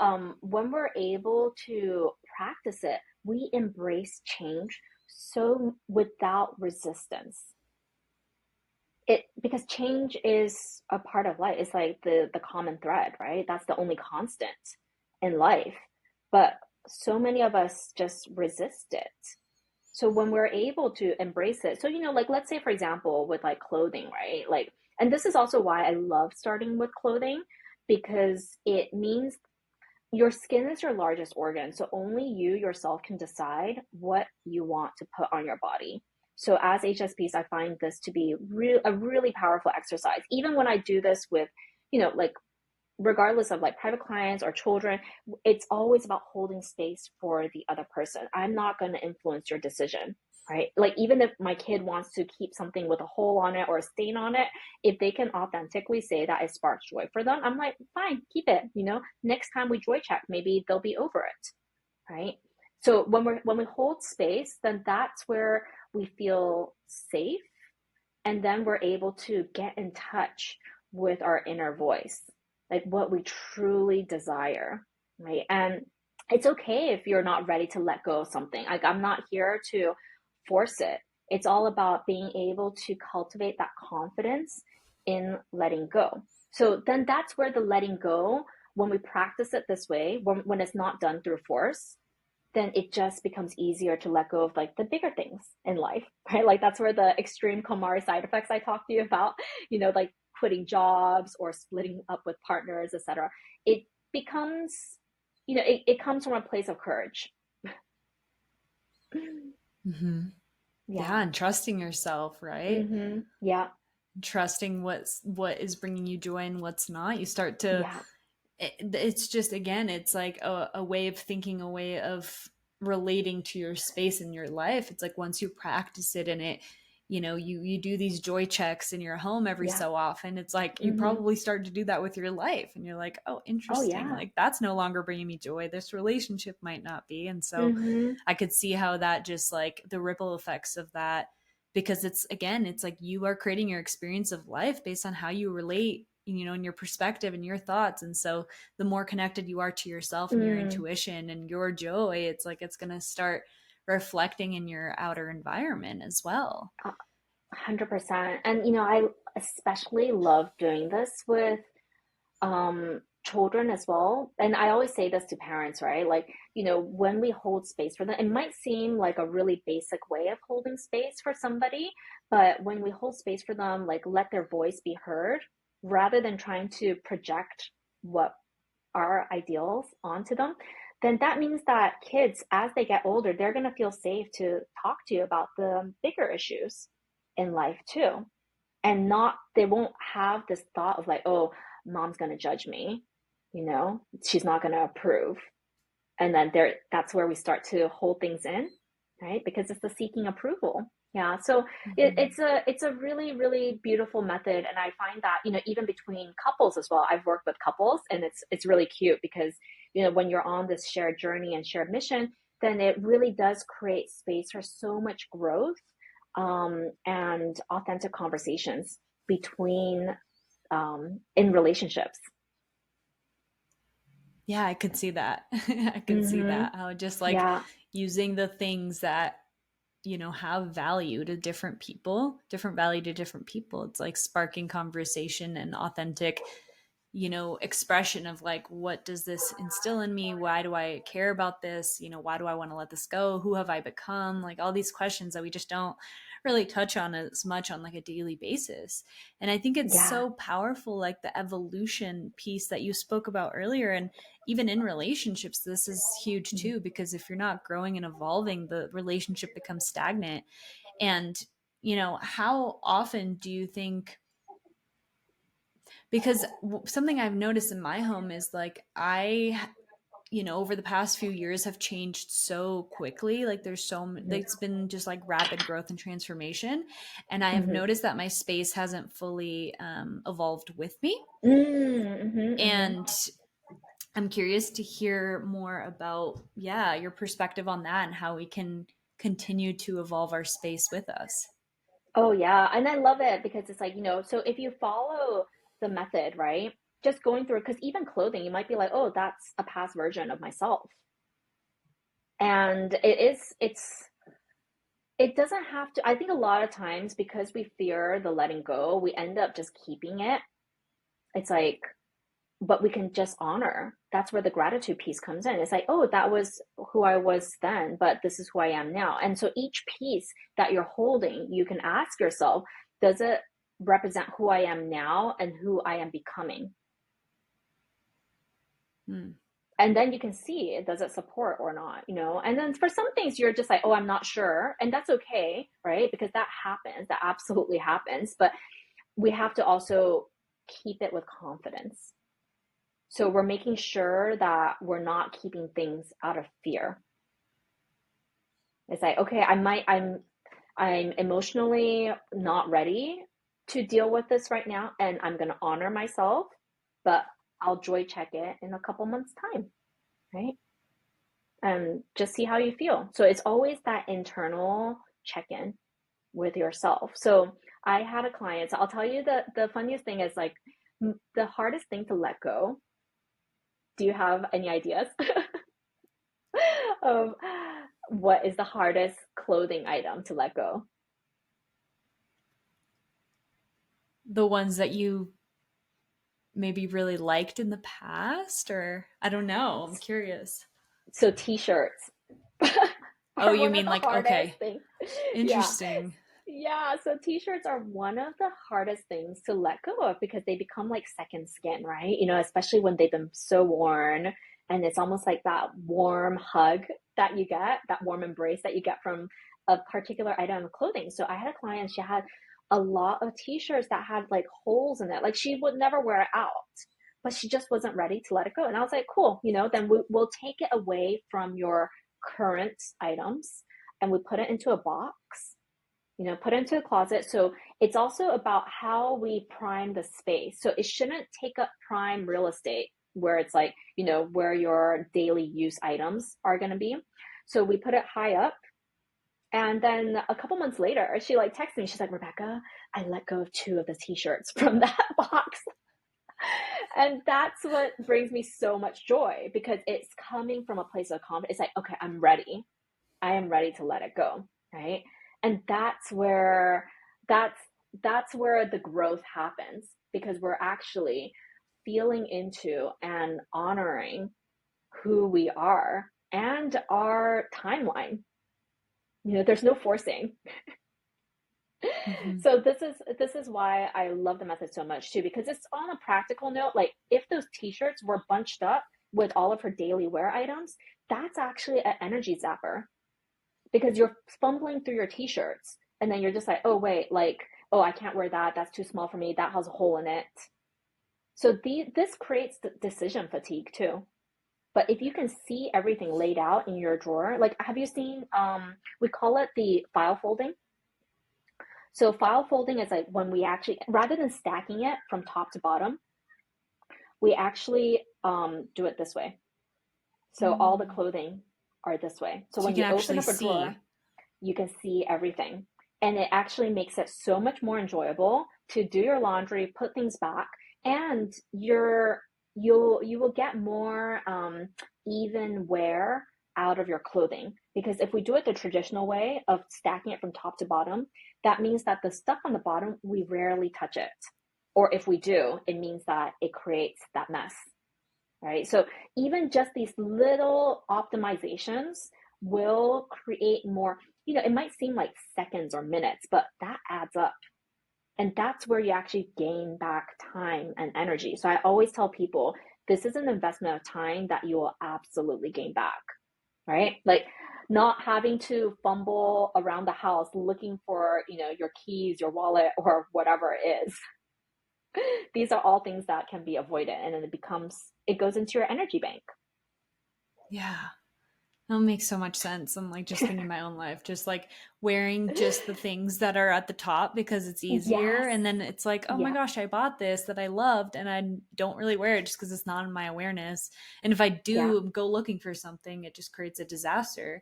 when we're able to practice it, we embrace change so without resistance. It Because change is a part of life. It's like the common thread, right? That's the only constant in life. But so many of us just resist it. So when we're able to embrace it, so like, let's say for example with like clothing, right? Like, and this is also why I love starting with clothing, because it means your skin is your largest organ, so only you yourself can decide what you want to put on your body. So as HSPs, I find this to be a really powerful exercise. Even when I do this with, like, regardless of like private clients or children, it's always about holding space for the other person. I'm not going to influence your decision, right? Like, even if my kid wants to keep something with a hole on it or a stain on it, if they can authentically say that it sparks joy for them, I'm like, fine, keep it. Next time we joy check, maybe they'll be over it, right? So when we hold space, then that's where we feel safe, and then we're able to get in touch with our inner voice, like what we truly desire, right? And it's okay if you're not ready to let go of something. Like, I'm not here to force it. It's all about being able to cultivate that confidence in letting go. So then that's where the letting go, when we practice it this way, when it's not done through force, then it just becomes easier to let go of like the bigger things in life, right? Like, that's where the extreme KonMari side effects I talked to you about, like quitting jobs or splitting up with partners, etc. It becomes, it comes from a place of courage. Mm-hmm. Yeah. Yeah, and trusting yourself, right? Mm-hmm. Yeah. Trusting what is bringing you joy and what's not. You start to Yeah. it's just, again, it's like a way of thinking, a way of relating to your space in your life. It's like, once you practice it, and it, you do these joy checks in your home every Yeah. so often, it's like you Mm-hmm. probably start to do that with your life, and you're like, oh, Oh interesting, yeah. like that's no longer bringing me joy, this relationship might not be. And so Mm-hmm. I could see how that, just like the ripple effects of that, because it's, again, it's like you are creating your experience of life based on how you relate, and your perspective and your thoughts. And so the more connected you are to yourself and your Mm. intuition and your joy, it's like it's going to start reflecting in your outer environment as well. 100%. And I especially love doing this with children as well. And I always say this to parents, right? Like, when we hold space for them, it might seem like a really basic way of holding space for somebody, but when we hold space for them, like, let their voice be heard rather than trying to project what our ideals onto them, then that means that kids, as they get older, they're going to feel safe to talk to you about the bigger issues in life too. And not, they won't have this thought of like, oh, mom's going to judge me, she's not going to approve. And then that's where we start to hold things in, right? Because it's the seeking approval. Yeah. So Mm-hmm. it's a really, really beautiful method. And I find that, even between couples as well, I've worked with couples, and it's really cute because, when you're on this shared journey and shared mission, then it really does create space for so much growth, and authentic conversations between in relationships. Yeah, I could see that. I could see Mm-hmm. that. How just like Yeah. using the things that, have value to different people, different value to different people. It's like sparking conversation and authentic, expression of like, what does this instill in me? Why do I care about this? Why do I want to let this go? Who have I become? Like all these questions that we just don't really touch on as much on like a daily basis. And I think it's Yeah. so powerful, like the evolution piece that you spoke about earlier. And even in relationships, this is huge too, because if you're not growing and evolving, the relationship becomes stagnant. And, how often do you think, because something I've noticed in my home is like over the past few years have changed so quickly. Like there's it's been just like rapid growth and transformation. And I have Mm-hmm. noticed that my space hasn't fully evolved with me. Mm-hmm. Mm-hmm. And I'm curious to hear more about, yeah, your perspective on that and how we can continue to evolve our space with us. Oh yeah, and I love it because it's like, so if you follow the method, right? Just going through, because even clothing, you might be like, oh, that's a past version of myself. And it doesn't have to, I think a lot of times because we fear the letting go, we end up just keeping it. It's like, but we can just honor. That's where the gratitude piece comes in. It's like, oh, that was who I was then, but this is who I am now. And so each piece that you're holding, you can ask yourself, does it represent who I am now and who I am becoming? Hmm. And then you can see, does it support or not? And then for some things, you're just like, oh, I'm not sure. And that's okay, right? Because that happens, that absolutely happens. But we have to also keep it with confidence. So we're making sure that we're not keeping things out of fear. It's like, okay, I'm emotionally not ready to deal with this right now, and I'm gonna honor myself, but I'll joy check it in a couple months' time, right? And just see how you feel. So it's always that internal check-in with yourself. So I had a client, so I'll tell you the funniest thing is like the hardest thing to let go. Do you have any ideas? Of what is the hardest clothing item to let go? The ones that you maybe really liked in the past, or I don't know. I'm curious. So t-shirts Oh, are you one of mean the like, hardest okay, things. Yeah. interesting. Yeah, so t-shirts are one of the hardest things to let go of because they become like second skin, right? Especially when they've been so worn, and it's almost like that warm hug that you get, that warm embrace that you get from a particular item of clothing. So I had a client, she had a lot of t-shirts that had like holes in it. Like she would never wear it out, but she just wasn't ready to let it go. And I was like, cool, then we'll take it away from your current items and we put it into a box, put it into a closet. So it's also about how we prime the space. So it shouldn't take up prime real estate where it's like, where your daily use items are going to be. So we put it high up. And then a couple months later, she like texted me. She's like, Rebecca, I let go of 2 of the t-shirts from that box. And that's what brings me so much joy because it's coming from a place of confidence. It's like, okay, I'm ready. I am ready to let it go, right? And that's that's where the growth happens because we're actually feeling into and honoring who we are and our timeline. There's no forcing. Mm-hmm. So this is why I love the method so much too, because it's on a practical note. Like if those t-shirts were bunched up with all of her daily wear items, that's actually an energy zapper because you're fumbling through your t-shirts and then you're just like, oh wait, like, oh, I can't wear that. That's too small for me. That has a hole in it. So this creates the decision fatigue too. But if you can see everything laid out in your drawer, like have you seen we call it the file folding. So file folding is like when we actually, rather than stacking it from top to bottom, we actually do it this way. So all the Mm. clothing are this way. So So you when can you open actually up a drawer, see. you can see everything. And it actually makes it so much more enjoyable to do your laundry, put things back, And you will get more even wear out of your clothing, because if we do it the traditional way of stacking it from top to bottom, that means that the stuff on the bottom, we rarely touch it, or if we do, it means that it creates that mess, right? So even just these little optimizations will create more, it might seem like seconds or minutes, but that adds up. And that's where you actually gain back time and energy. So I always tell people, this is an investment of time that you will absolutely gain back, right? Like not having to fumble around the house looking for, your keys, your wallet, or whatever it is. These are all things that can be avoided, and then it goes into your energy bank. Yeah. That makes so much sense. I'm like just thinking my own life, just like wearing just the things that are at the top because it's easier. Yes. And then it's like, oh my Yeah. gosh, I bought this that I loved and I don't really wear it just because it's not in my awareness. And if I Yeah. do go looking for something, it just creates a disaster.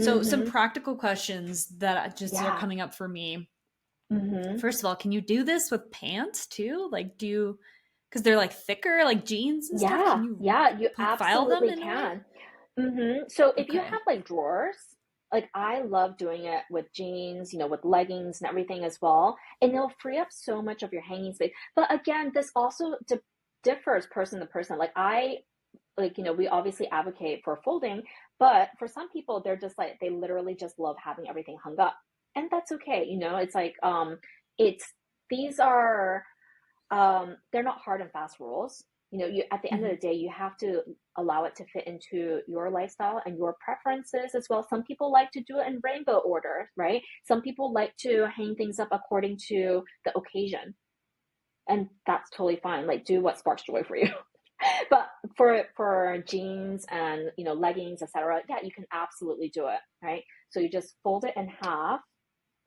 So, some Mm-hmm. practical questions that just are Yeah. coming up for me. Mm-hmm. First of all, can you do this with pants too? Like, because they're like thicker, like jeans and stuff. Can Yeah. you Yeah. You like file them absolutely in a way? can. So if you Okay. have like drawers, like I love doing it with jeans, with leggings and everything as well, and it'll free up so much of your hanging space. But again, this also differs person to person. We obviously advocate for folding, but for some people, they're just like, they literally just love having everything hung up, and that's okay. It's like, it's these are they're not hard and fast rules. You at the end of Mm-hmm. the day, you have to allow it to fit into your lifestyle and your preferences as well. Some people like to do it in rainbow order, right? Some people like to hang things up according to the occasion, and that's totally fine. Like, do what sparks joy for you. But for jeans and leggings, etc., yeah, you can absolutely do it, right? So you just fold it in half,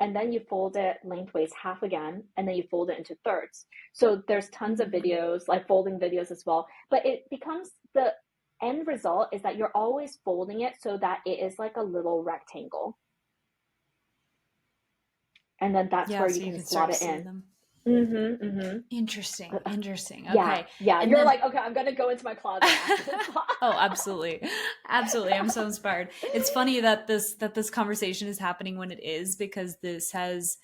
and then you fold it lengthways half again, and then you fold it into thirds. So there's tons of Mm-hmm. videos, like folding videos as well, but it becomes, the end result is that you're always folding it so that it is like a little rectangle, and then that's Yeah, where you so you can can slot start to it see in. them. Mm-hmm, mm-hmm. Interesting. Interesting. Yeah, Okay. yeah, And you're then like, okay, I'm gonna go into my closet after this. oh, absolutely. Absolutely. I'm so inspired. It's funny that this conversation is happening when it is because this has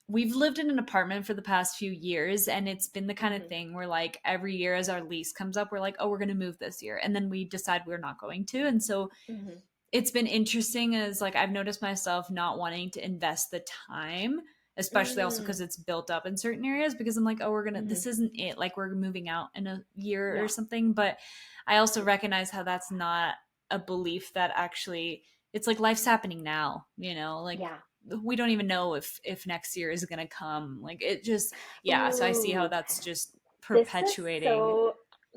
we've lived in an apartment for the past few years and it's been the kind of Mm-hmm, thing where like every year as our lease comes up we're like, "Oh, we're going to move this year." And then we decide we're not going to. And so mm-hmm. it's been interesting as like I've noticed myself not wanting to invest the time, especially also Mm, because it's built up in certain areas because I'm like, oh, mm-hmm. this isn't it. Like we're moving out in a year or Yeah, something. But I also recognize how that's not a belief that actually it's like life's happening now, like yeah. we don't even know if next year is gonna come. Like it just yeah, so I see how Ooh, that's just this is perpetuating. so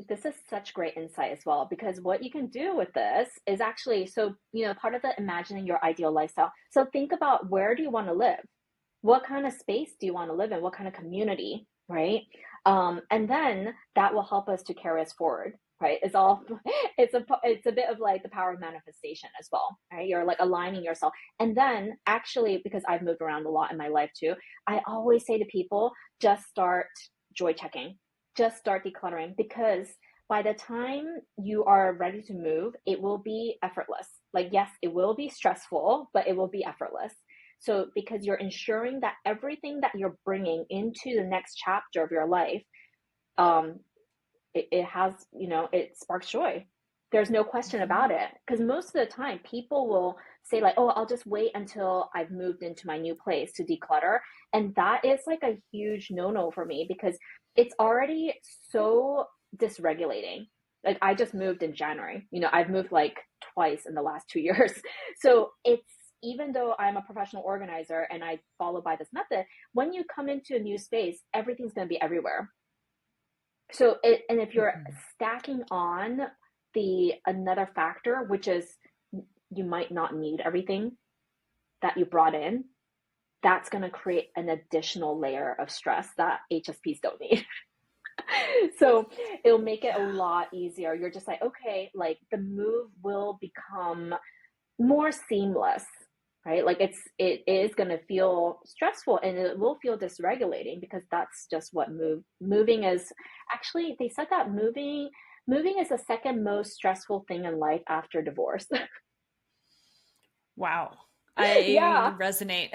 this is such great insight as well, because what you can do with this is actually, so part of the imagining your ideal lifestyle. So think about, where do you want to live? What kind of space do you want to live in? What kind of community, right? And then that will help us to carry us forward, right? It's all it's a bit of like the power of manifestation as well, right? You're like aligning yourself. And then actually, because I've moved around a lot in my life too, I always say to people, just start joy checking, just start decluttering, because by the time you are ready to move, it will be effortless. Like, yes, it will be stressful, but it will be effortless. So, because you're ensuring that everything that you're bringing into the next chapter of your life, um, it has, it sparks joy. There's no question Mhm. about it. Because most of the time, people will say, like, oh, I'll just wait until I've moved into my new place to declutter. And that is like a huge no no for me, because it's already so dysregulating. Like, I just moved in January. I've moved like twice in the last 2 years. So it's, even though I'm a professional organizer and I follow by this method, when you come into a new space, everything's going to be everywhere. So and if you're Mhm. stacking on the another factor, which is you might not need everything that you brought in, that's going to create an additional layer of stress that HSPs don't need. So it'll make it a Yeah. lot easier. You're just like, okay, like the move will become more seamless. right? Like it is going to feel stressful and it will feel dysregulating because that's just what moving is. Actually, they said that moving is the second most stressful thing in life after divorce. Wow. I Yeah, resonate.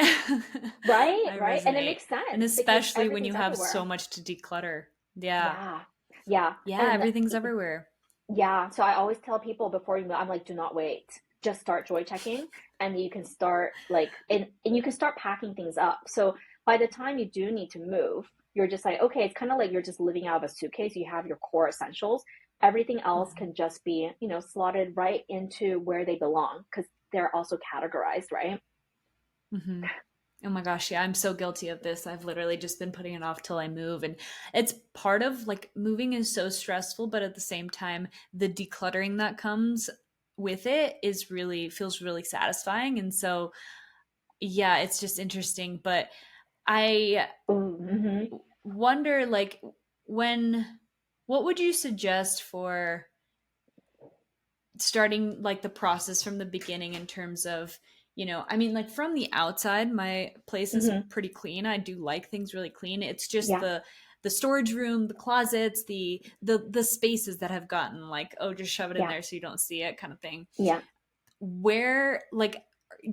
right, I right. And it resonate. makes And sense because especially when you everything's have so everywhere. much to declutter. Yeah. Yeah. Yeah. Yeah, And everything's everywhere. yeah, so I always tell people before you move, I'm like, do not wait. Just start joy checking and you can start like and you can start packing things up. So by the time you do need to move, you're just like, okay, it's kind of like you're just living out of a suitcase. You have your core essentials. Everything else Mhm. can just be, slotted right into where they belong because they're also categorized, right? Mhm. Oh my gosh, yeah, I'm so guilty of this. I've literally just been putting it off till I move. And it's part of like moving is so stressful, but at the same time, the decluttering that comes with it is really feels really satisfying. And so, yeah, it's just interesting. But I Mm-hmm. wonder like when what would you suggest for starting like the process from the beginning in terms of, I mean, like from the outside my place is Mm-hmm. pretty clean. I do like things really clean. It's just Yeah. the storage room, the closets, the spaces that have gotten like, oh, just shove it in Yeah. there so you don't see it kind of thing. Yeah. Where like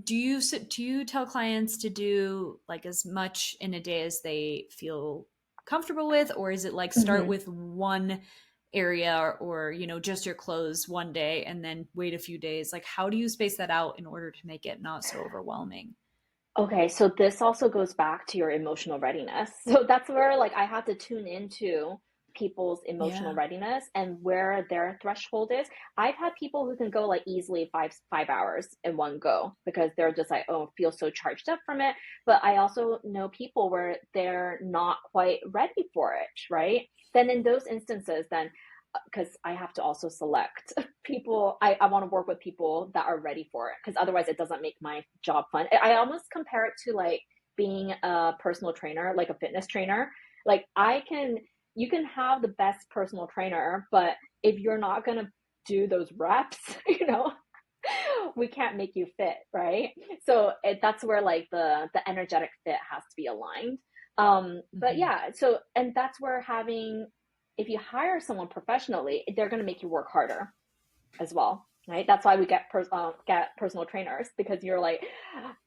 do you tell clients to do like as much in a day as they feel comfortable with, or is it like start Mm-hmm. with one area, or just your clothes one day and then wait a few days? Like how do you space that out in order to make it not so overwhelming? Okay, so this also goes back to your emotional readiness. So that's where like I have to tune into people's emotional Yeah. readiness and where their threshold is. I've had people who can go like easily five hours in one go because they're just like, oh, feel so charged up from it. But I also know people where they're not quite ready for it, right? Then in those instances, then because I have to also select people. I want to work with people that are ready for it because otherwise it doesn't make my job fun. I almost compare it to like being a personal trainer, like a fitness trainer. Like you can have the best personal trainer, but if you're not going to do those reps, we can't make you fit, right? So that's where like the energetic fit has to be aligned. But Hmm. yeah, so and that's where having if you hire someone professionally, they're going to make you work harder as well, right? That's why we get personal trainers because you're like,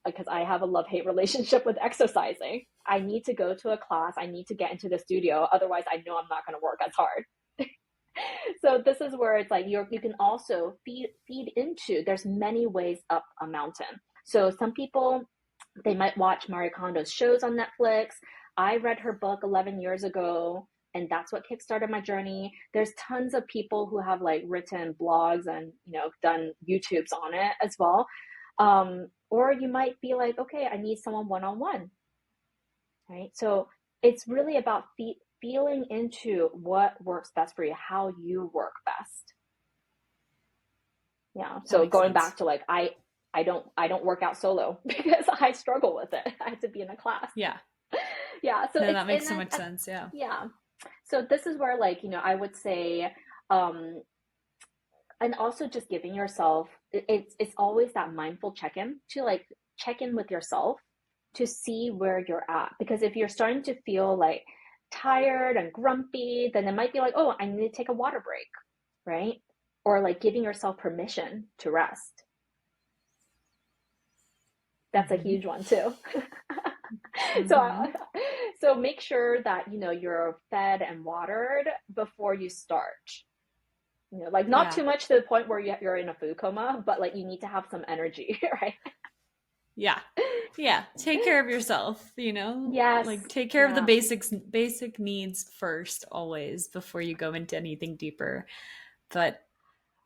because I have a love hate relationship with exercising. I need to go to a class. I need to get into the studio. Otherwise, I know I'm not going to work as hard. So this is where it's like you can also feed into. There's many ways up a mountain. So some people they might watch Marie Kondo's shows on Netflix. I read her book 11 years ago, and that's what kickstarted my journey. There's tons of people who have like written blogs and done YouTubes on it as well. Or you might be like, okay, I need someone one on one, right? So it's really about feeling into what works best for you, how you work best. Yeah. That So makes going sense. back to like I don't work out solo because I struggle with it. I have to be in a class. Yeah. Yeah. So No, it's that makes so much sense. Yeah. yeah. So this is where like, I would say um and also just giving yourself it's always that mindful check-in to like check in with yourself to see where you're at because if you're starting to feel like tired and grumpy, then it might be like, oh, I need to take a water break, right? Or like giving yourself permission to rest. That's a Hmm. huge one too. so Hmm. I, so make sure that you're fed and watered before you start. Like not Yeah. too much to the point where you're in a food coma, but like you need to have some energy, right? Yeah. Yeah. Take care of yourself, Yes. like take care of the Yeah. basic needs first always before you go into anything deeper. But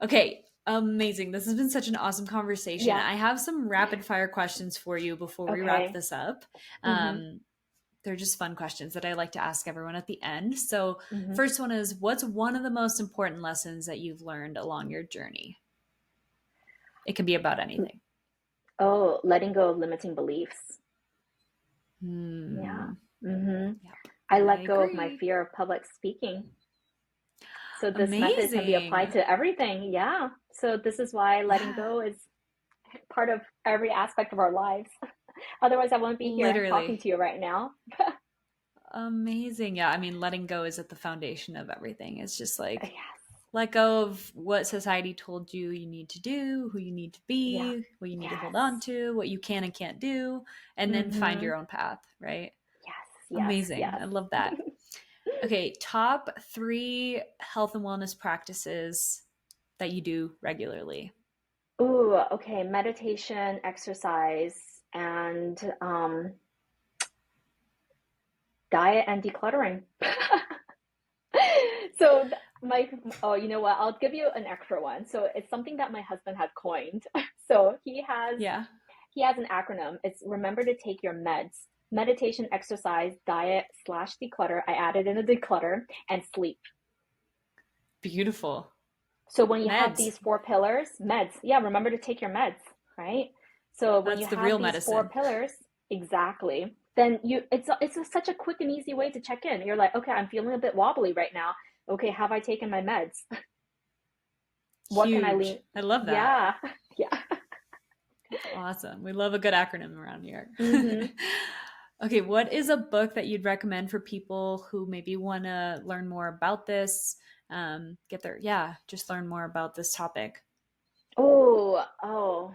okay, amazing. This has been such an awesome conversation. Yeah. I have some rapid fire questions for you before we wrap Okay. this up. Mm-hmm. Um, they're just fun questions that I like to ask everyone at the end. So, Mm-hmm. first one is, what's one of the most important lessons that you've learned along your journey? It can be about anything. Oh, letting go of limiting beliefs. Yeah. Hmm. Mm-hmm. Yep. I I let go of my agree. fear of public speaking. So this method can be applied Amazing. to everything. Yeah. So this is why letting Yeah. go is part of every aspect of our lives. Otherwise, I wouldn't be here talking Literally. to you right now. Amazing. Yeah. I mean, letting go is at the foundation of everything. It's just like Yes. let go of what society told you you need to do, who you need to Yeah. be, what you need to hold on Yes. to, what you can and can't do, and then find Mm-hmm. your own path, right? Yes. Yes. Amazing. Yes. I love that. Okay. Top three health and wellness practices that you do regularly. Ooh, okay. Meditation, exercise, and diet and decluttering. So my oh, you know what? I'll give you an extra one. So it's something that my husband had coined. So Yeah. he has an acronym. It's remember to take your meds. Meditation, exercise, diet slash declutter. I added in a declutter and sleep. Beautiful. So when you have Meds. these four pillars, meds, yeah, remember to take your meds, right? So when you That's the have real these four medicine. pillars, exactly, then such a quick and easy way to check in. You're like, okay, I'm feeling a bit wobbly right now. Okay, have I taken my meds? What can I lean? Huge. I love that. Yeah, yeah. That's awesome. We love a good acronym around here. Mm-hmm. Okay, what is a book that you'd recommend for people who maybe want to learn more about this? Get their, yeah, just learn more about this topic. Oh.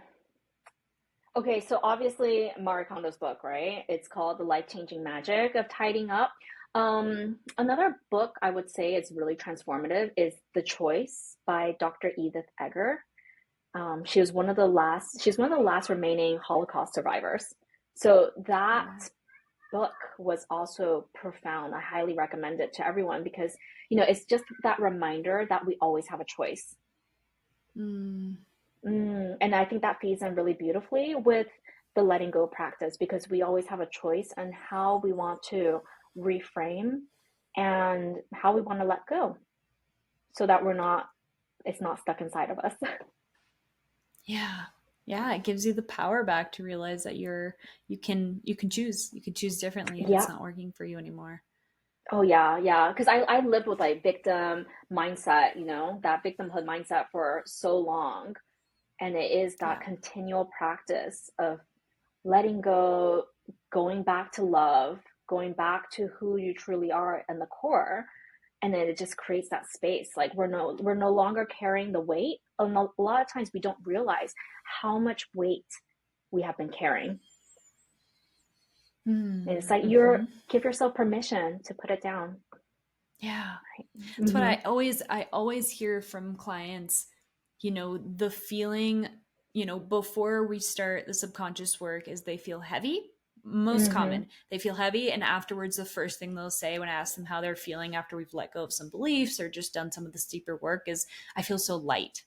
Okay, so obviously Marie Kondo's book, right? It's called The Life-Changing Magic of Tidying Up. Another book I would say is really transformative is The Choice by Dr. Edith Eger. She's one of the last remaining Holocaust survivors. So that Wow. book was also profound. I highly recommend it to everyone because, it's just that reminder that we always have a choice. Mm, And I think that feeds in really beautifully with the letting go practice because we always have a choice on how we want to reframe and how we want to let go so that it's not stuck inside of us. yeah. Yeah, it gives you the power back to realize that you can choose. You can choose differently if it's Yeah. not working for you anymore. Oh, yeah. Yeah. Because I lived with like victim mindset, that victimhood mindset for so long. And it is that Yeah. continual practice of letting go, going back to love, going back to who you truly are and the core. And then it just creates that space. Like we're no longer carrying the weight. And a lot of times we don't realize how much weight we have been carrying. And it's like Mm-hmm. give yourself permission to put it down. Yeah. That's what Mm-hmm. I always hear from clients, the feeling, before we start the subconscious work is they feel heavy. Most Mm-hmm. common. They feel heavy and afterwards the first thing they'll say when I ask them how they're feeling after we've let go of some beliefs or just done some of this deeper work is I feel so light.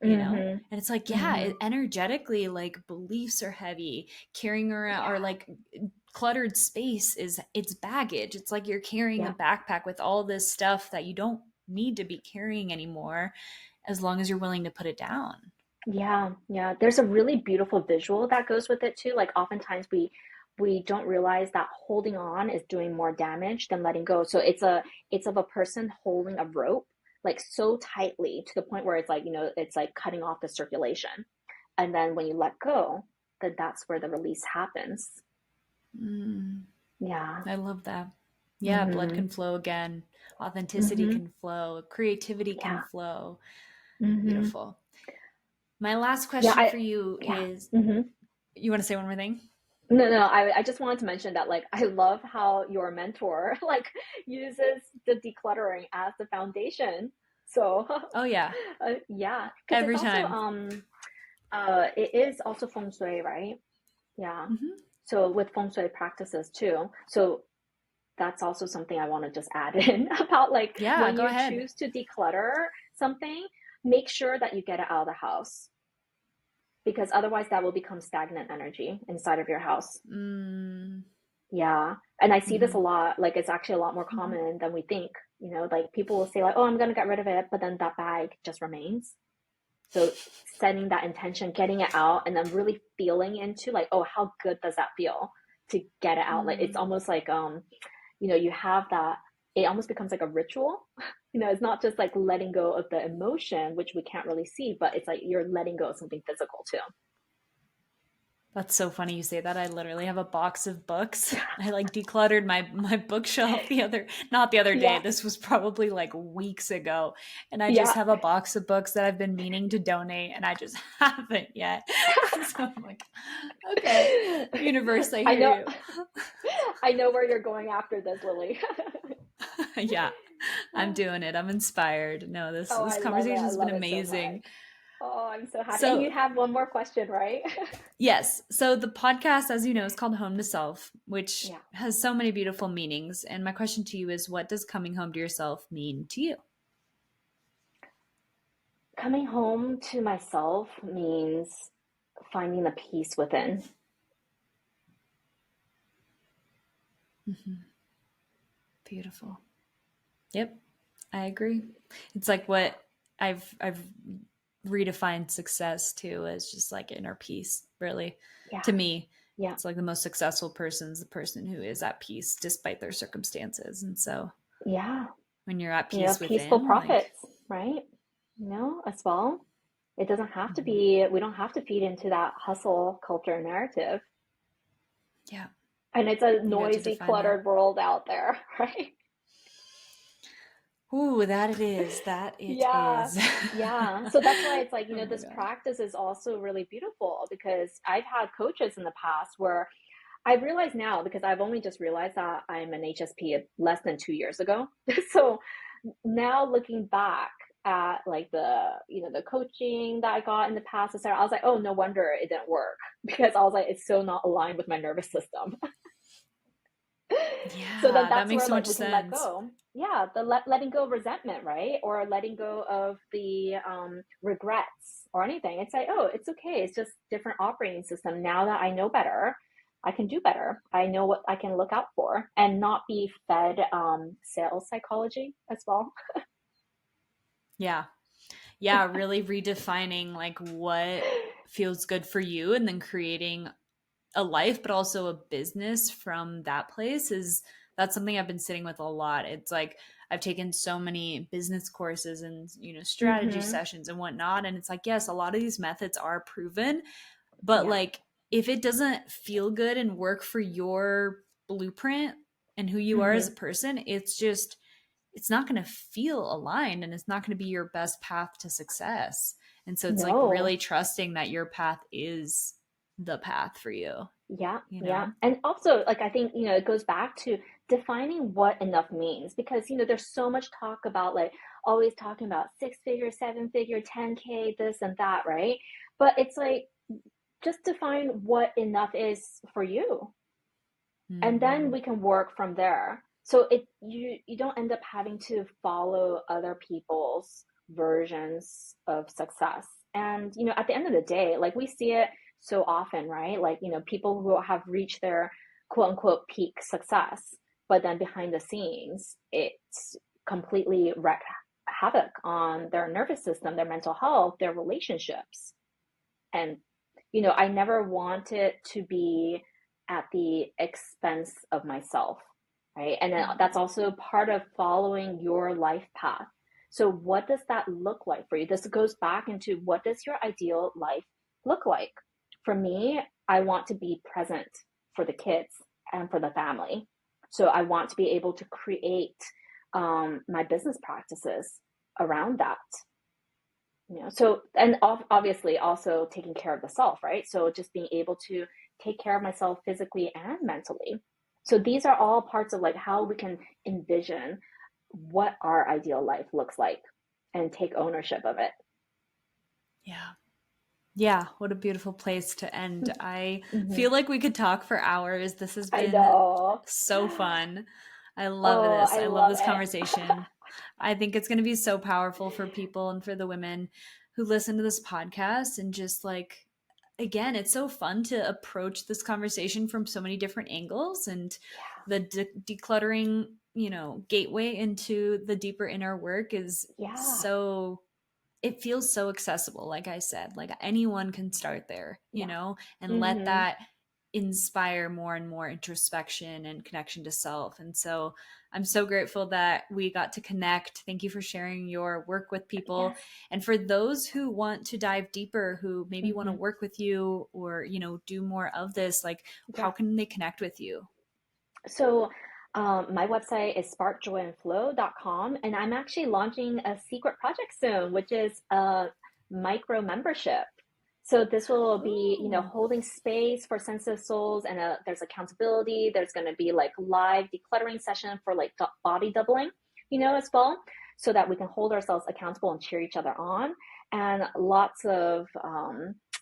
Mm-hmm. And it's like, yeah, Mm-hmm. energetically, like beliefs are heavy, carrying around, or Yeah. like cluttered space is it's baggage. It's like you're carrying a Yeah. backpack with all this stuff that you don't need to be carrying anymore as long as you're willing to put it down. Yeah, yeah. There's a really beautiful visual that goes with it too. Like oftentimes we don't realize that holding on is doing more damage than letting go. So it's of a person holding a rope like so tightly to the point where it's like, it's like cutting off the circulation. And then when you let go, then that's where the release happens. Mm, Yeah. I love that. Yeah, blood Mm-hmm. can flow again. Authenticity Mm-hmm. can flow. Creativity can Yeah. flow. Mm-hmm. Beautiful. My last Yeah, question for you yeah. is Mm-hmm. you want to say one more thing? No, I just wanted to mention that like I love how your mentor like uses the decluttering as the foundation. So Oh, yeah. yeah, because it's Every also time. it is also feng shui, right? Yeah. Hmm. So with feng shui practices too. So that's also something I want to just add in about like Yeah, when go you ahead. choose to declutter something, make sure that you get it out of the house because otherwise that will become stagnant energy inside of your house. Mm, Yeah. And I see this a hmm. lot. Like it's actually a lot more common than we think. Like people will say like, "Oh, I'm gonna get rid of it," but then that bag just remains. So setting that intention, getting it out, and then really feeling into like, "Oh, how good does that feel to get it out?" Like it's Mm, almost like you have that. It almost becomes like a ritual. It's not just like letting go of the emotion, which we can't really see, but it's like you're letting go of something physical too. That's so funny you say that. I literally have a box of books. I like decluttered my bookshelf not the other day. Yeah, This was probably like weeks ago. And I just yeah. have a box of books that I've been meaning to donate and I just haven't yet. So I'm like, okay, universe, I I hear know, you. I know where you're going after this, Lily. Yeah, I'm doing it. I'm inspired. No, this Oh, this I love it. conversation I has been love it so amazing. much. Oh, I'm so happy. And So you have one more question, right? yes. So the podcast, as you know, is called Home to Self, which Yeah. has so many beautiful meanings. And my question to you is, what does coming home to yourself mean to you? Coming home to myself means finding the peace within. Mhm. Beautiful. Yep, I agree. It's like what I've redefined success too as just like inner peace, really. Yeah. To me, Yeah. it's like the most successful person is the person who is at peace despite their circumstances. And so Yeah. when you're at You know, peace peaceful within, like, profits, right? You know, as well. It doesn't have to mhm, be, we don't have to feed into that hustle culture narrative. yeah, And it's a you got to noisy, define that. cluttered world out there, right? Ooh, that it is. That it Yeah. is. Yeah. So that's why it's like, Oh my this gosh. practice is also really beautiful because I've had coaches in the past where I realize now because I've only just realized that I'm an HSP less than 2 years ago. So now looking back at like the coaching that I got in the past, etc., I was like, oh, no wonder it didn't work because I was like, it's so not aligned with my nervous system. So then Yeah, that that's makes where so like much we can let sense. go. Yeah, the letting go of resentment, right? Or letting go of the regrets or anything. It's like, oh, it's okay. It's just different operating system. Now that I know better, I can do better. I know what I can look out for and not be fed sales psychology as well. Yeah. Yeah, really redefining like what feels good for you and then creating a life but also a business from that place is that's something I've been sitting with a lot. It's like I've taken so many business courses and strategy Mm-hmm. sessions and whatnot, and it's like, yes, a lot of these methods are proven, but Yeah. like if it doesn't feel good and work for your blueprint and who you are as Mm-hmm. a person, it's not going to feel aligned and it's not going to be your best path to success. And so it's like No. really trusting that your path is the path for you, Yeah, you yeah. know? And also, like, I think, it goes back to defining what enough means because, there's so much talk about like always talking about six figure, seven figure, 10K, this and that, right? But it's like just define what enough is for you. And then Mm-hmm. we can work from there. So you don't end up having to follow other people's versions of success. And at the end of the day, like we see it so often, right? Like, people who have reached their quote unquote peak success, but then behind the scenes, it's completely wreak havoc on their nervous system, their mental health, their relationships. And I never wanted to be at the expense of myself, right? And then that's Mm-hmm. also part of following your life path. So what does that look like for you? This goes back into what does your ideal life look like? For me, I want to be present for the kids and for the family. So I want to be able to create my business practices around that. So and obviously also taking care of the self, right? So just being able to take care of myself physically and mentally. So these are all parts of like how we can envision what our ideal life looks like and take ownership of it. Yeah. Yeah, what a beautiful place to end. I Hmm. feel like we could talk for hours. This has I been know. so fun. I love Oh, this. I I love love this it. conversation. I think it's going to be so powerful for people and for the women who listen to this podcast and just like again, it's so fun to approach this conversation from so many different angles and the decluttering, gateway into the deeper inner work is Yeah. so it feels so accessible. Like I said, like anyone can start there, Yeah. and let Hmm. that inspire more and more introspection and connection to self. And so I'm so grateful that we got to connect. Thank you for sharing your work with people. Yes. And for those who want to dive deeper, who maybe want to Hmm. work with you or, do more of this, like how Yeah. can they connect with you? So my website is sparkjoyandflow.com, and I'm actually launching a secret project soon, which is a micro membership. So this will be, Oh, holding space for sensitive souls, and there's accountability. There's going to be like live decluttering session for like body doubling, as well, so that we can hold ourselves accountable and cheer each other on, and lots of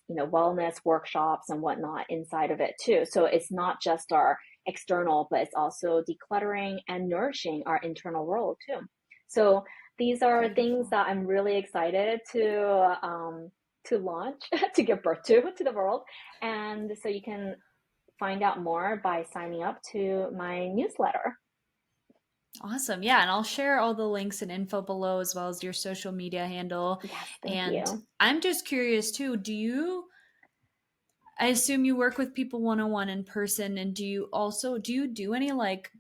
wellness workshops and whatnot inside of it too. So it's not just our external, but it's also decluttering and nourishing our internal world too. So these are things beautiful. that I'm really excited to launch, to give birth to the world. And so you can find out more by signing up to my newsletter. Awesome. Yeah. And I'll share all the links and info below as well as your social media handle. Yes, thank And you. I'm just curious too, I assume you work with people one-on-one in person, and do you do any like,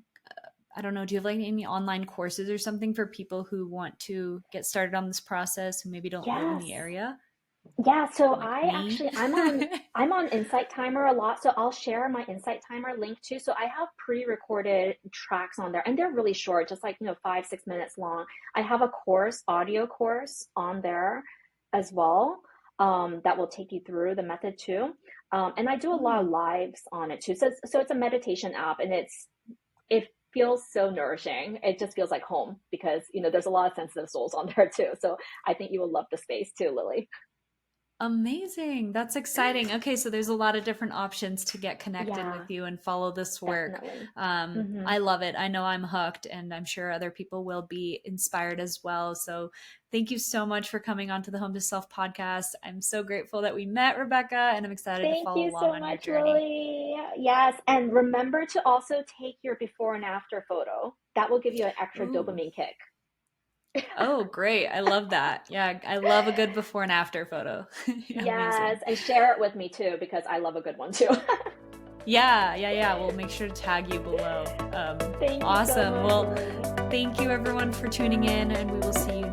I don't know, do you have like any online courses or something for people who want to get started on this process who maybe don't live in Yes. the area? Yeah, so Like I me? actually I'm on Insight Timer a lot, so I'll share my Insight Timer link too. So I have pre-recorded tracks on there, and they're really short, just like 5-6 minutes long. I have a audio course on there as well, that will take you through the method too. And I do a lot of Oh, lives on it too. So it's a meditation app, and it feels so nourishing. It just feels like home because there's a lot of sensitive souls on there too. So I think you will love the space too, Lily. amazing. That's exciting. Okay, so there's a lot of different options to get connected with Yeah. you and follow this work. Definitely. Hmm. I love it. I know I'm hooked, and I'm sure other people will be inspired as well. So thank you so much for coming onto the Home to Self podcast. I'm so grateful that we met, Rebecca, and I'm excited to Thank follow you along so on your much, journey. Lily. Yes, and remember to also take your before and after photo. That will give you an extra Ooh. dopamine kick. Oh, great. I love that. Yeah, I love a good before and after photo. Yes, Amazing. and share it with me too because I love a good one too. Yeah, yeah, yeah. We'll make sure to tag you below. Thank you so Awesome. much, Well, Lily. thank you everyone for tuning in, and we will see you